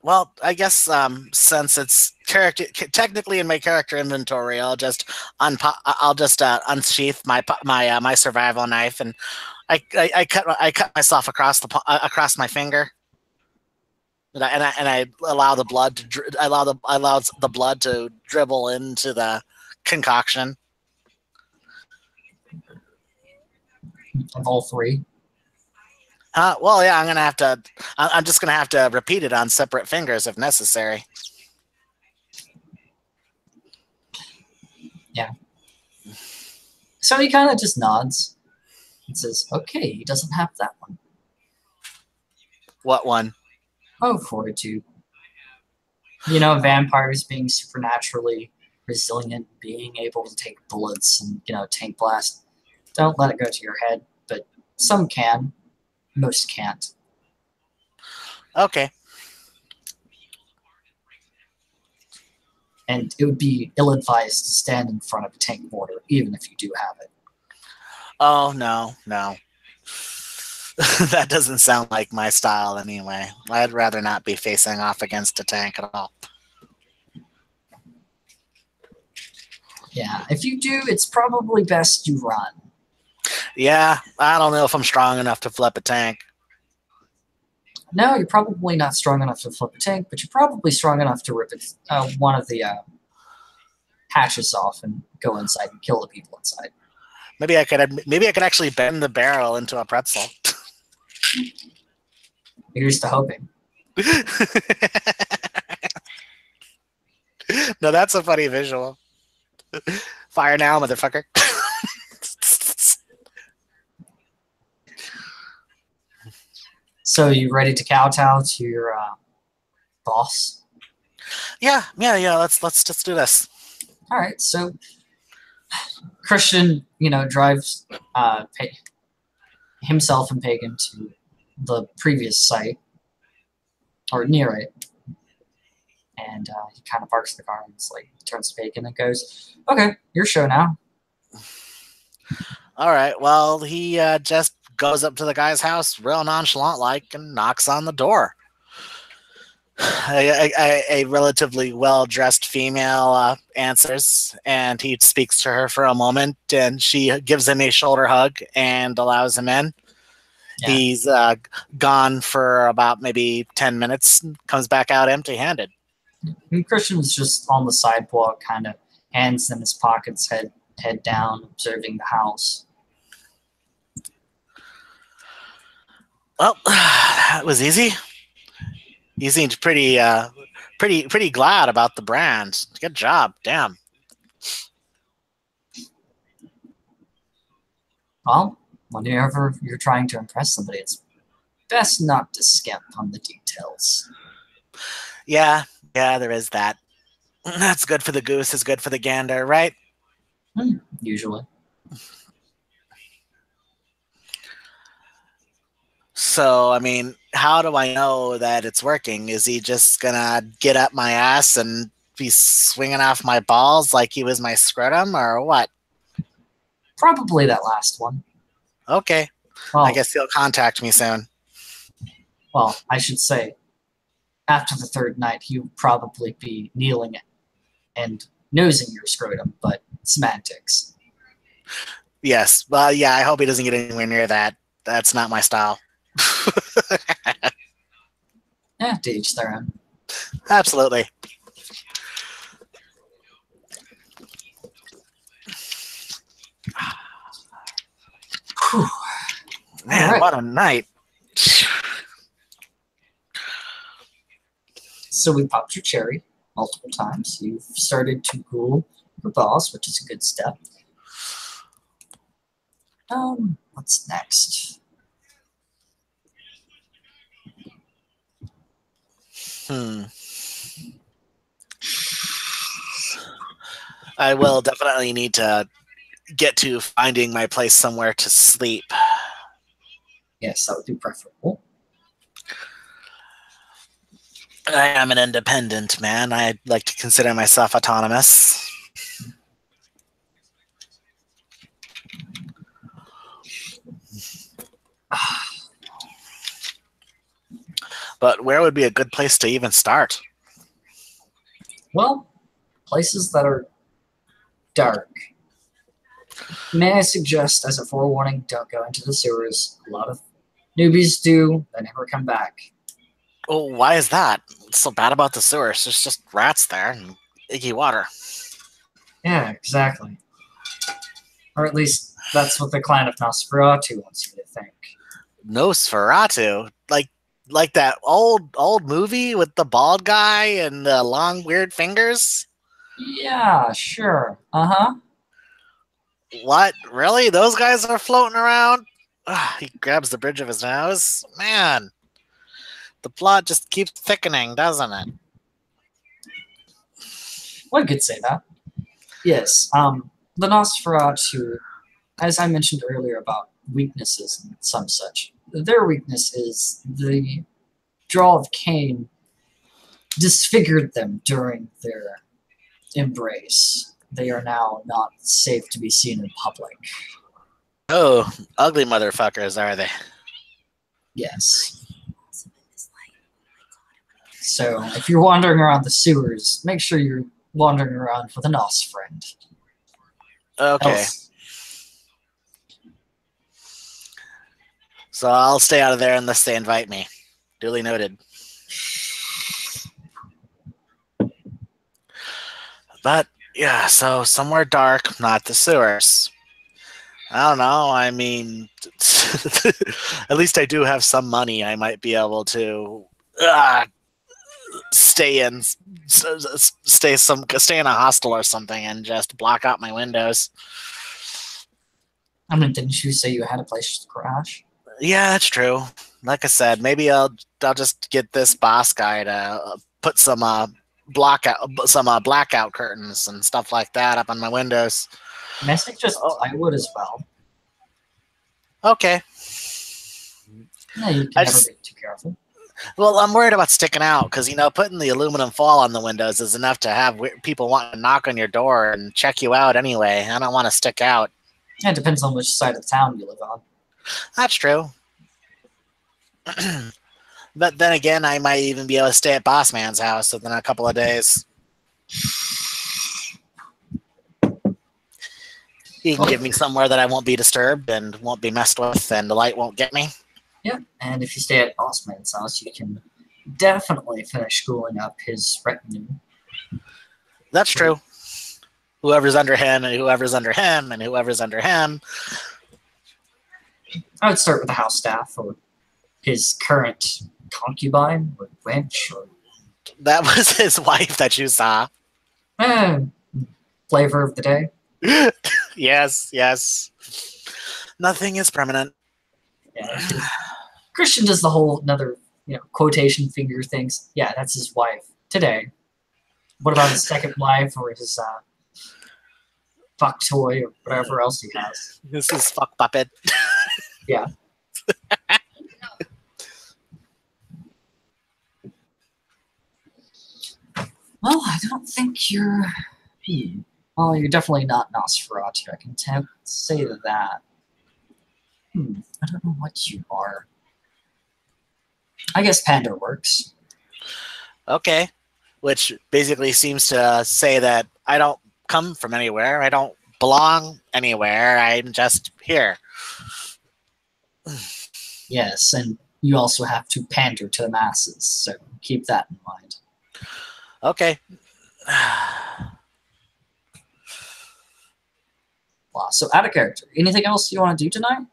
Well, I guess since it's technically in my character inventory, I'll just unsheath my survival knife, and I cut myself across my finger, and I allow the blood to dribble into the concoction. Of all 3. Well, yeah, I'm just gonna have to repeat it on separate fingers if necessary. Yeah. So he kind of just nods and says, "Okay, he doesn't have that one." What one? Oh, fortitude. Vampires being supernaturally resilient, being able to take bullets and tank blast. Don't let it go to your head, but some can. Most can't. Okay. And it would be ill-advised to stand in front of a tank mortar, even if you do have it. Oh, no. That doesn't sound like my style anyway. I'd rather not be facing off against a tank at all. Yeah, if you do, it's probably best you run. Yeah, I don't know if I'm strong enough to flip a tank. No, you're probably not strong enough to flip a tank, but you're probably strong enough to rip one of the hatches off and go inside and kill the people inside. Maybe I could actually bend the barrel into a pretzel. Here's to hoping. No, that's a funny visual. Fire now, motherfucker. So you ready to kowtow to your boss? Yeah. Let's just do this. All right. So Christian, drives himself and Pagan to the previous site, or near it, and he kind of parks the car and turns to Pagan and goes, "Okay, your show now." All right. Well, he just goes up to the guy's house real nonchalant like and knocks on the door. A relatively well-dressed female answers, and he speaks to her for a moment, and she gives him a shoulder hug and allows him in. Yeah. He's gone for about maybe 10 minutes, comes back out empty-handed. And Christian was just on the sidewalk, kind of hands in his pockets, head down, observing the house. Well, that was easy. He seemed pretty glad about the brand. Good job, damn. Well, whenever you're trying to impress somebody, it's best not to skimp on the details. Yeah, there is that. That's good for the goose is good for the gander, right? Usually. So, I mean, how do I know that it's working? Is he just gonna get up my ass and be swinging off my balls like he was my scrotum, or what? Probably that last one. Okay. Well, I guess he'll contact me soon. Well, I should say, after the third night, he'll probably be kneeling and nosing your scrotum, but semantics. Yes. Well, yeah, I hope he doesn't get anywhere near that. That's not my style. Yeah, to each their own. Absolutely. Whew. Man, All right. what a night. So we popped your cherry multiple times. You've started to cool your boss, which is a good step. What's next? I will definitely need to get to finding my place somewhere to sleep. Yes, that would be preferable. I am an independent man. I like to consider myself autonomous. But where would be a good place to even start? Well, places that are dark. May I suggest, as a forewarning, don't go into the sewers. A lot of newbies do. They never come back. Oh, why is that? What's so bad about the sewers? There's just rats there and icky water. Yeah, exactly. Or at least that's what the clan of Nosferatu wants you to think. Nosferatu? Like that old movie with the bald guy and the long weird fingers? Yeah, sure. Uh-huh. What? Really? Those guys are floating around? Ugh, he grabs the bridge of his nose. Man, the plot just keeps thickening, doesn't it? One could say that. Yes, the Nosferatu, as I mentioned earlier about weaknesses and some such, their weakness is the draw of Cain disfigured them during their embrace. They are now not safe to be seen in public. Oh, ugly motherfuckers, are they? Yes. So if you're wandering around the sewers, make sure you're wandering around with a Nos friend. Okay. Else, So I'll stay out of there unless they invite me. Duly noted. But, yeah, so somewhere dark, not the sewers. I don't know. I mean, at least I do have some money. I might be able to stay in a hostel or something and just block out my windows. I mean, didn't you say you had a place to crash? Yeah, that's true. Like I said, maybe I'll just get this boss guy to put some blackout curtains and stuff like that up on my windows. May I suggest plywood as well? Okay. No, you can never be too careful. Well, I'm worried about sticking out because, putting the aluminum foil on the windows is enough to have people want to knock on your door and check you out anyway. I don't want to stick out. Yeah, it depends on which side of town you live on. That's true. But then again, I might even be able to stay at Boss Man's house within a couple of days. He can give me somewhere that I won't be disturbed and won't be messed with, and the light won't get me. Yeah, and if you stay at Bossman's house, you can definitely finish schooling up his retinue. That's true. Whoever's under him, and whoever's under him, and whoever's under him. I would start with the house staff, or his current concubine, or wench, or... That was his wife that you saw. Flavor of the day. Yes, yes. Nothing is permanent. Yeah, Christian does the whole another, quotation finger things. Yeah, that's his wife today. What about his second wife or his fuck toy or whatever else he has? This is fuck puppet. Yeah. Well, I don't think you're... Well, you're definitely not Nosferatu. I can say that. I don't know what you are. I guess Panda works. Okay. Which basically seems to say that I don't come from anywhere. I don't belong anywhere. I'm just here. Yes, and you also have to pander to the masses, so keep that in mind. Okay. Wow, so out of character. Anything else you want to do tonight?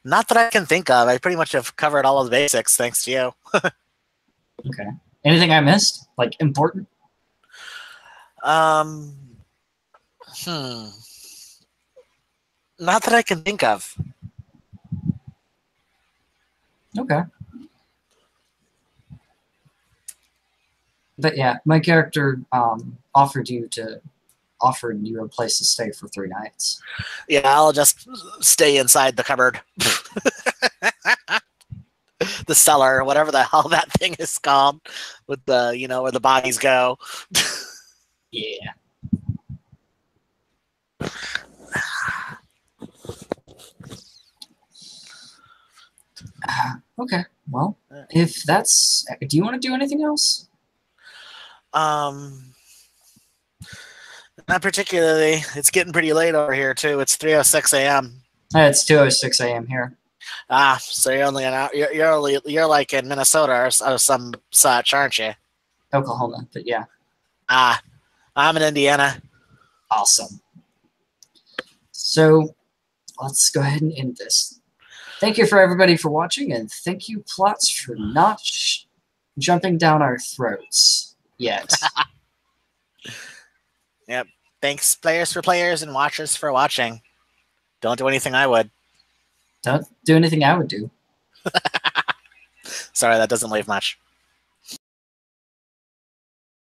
Not that I can think of. I pretty much have covered all of the basics, thanks to you. Okay. Anything I missed? Like, important? Not that I can think of. Okay. But yeah, my character offered you a place to stay for 3 nights. Yeah, I'll just stay inside the cupboard. The cellar, whatever the hell that thing is called, with the, where the bodies go. Yeah. Okay, well, if that's... Do you want to do anything else? Not particularly. It's getting pretty late over here, too. It's 3:06 a.m. It's 2:06 a.m. here. Ah, so you're only an hour. You're like in Minnesota or some such, aren't you? Oklahoma, but yeah. Ah, I'm in Indiana. Awesome. So let's go ahead and end this. Thank you for everybody for watching, and thank you, Plots, for not jumping down our throats yet. Yep. Thanks, players for players and watchers for watching. Don't do anything I would. Don't do anything I would do. Sorry, that doesn't leave much.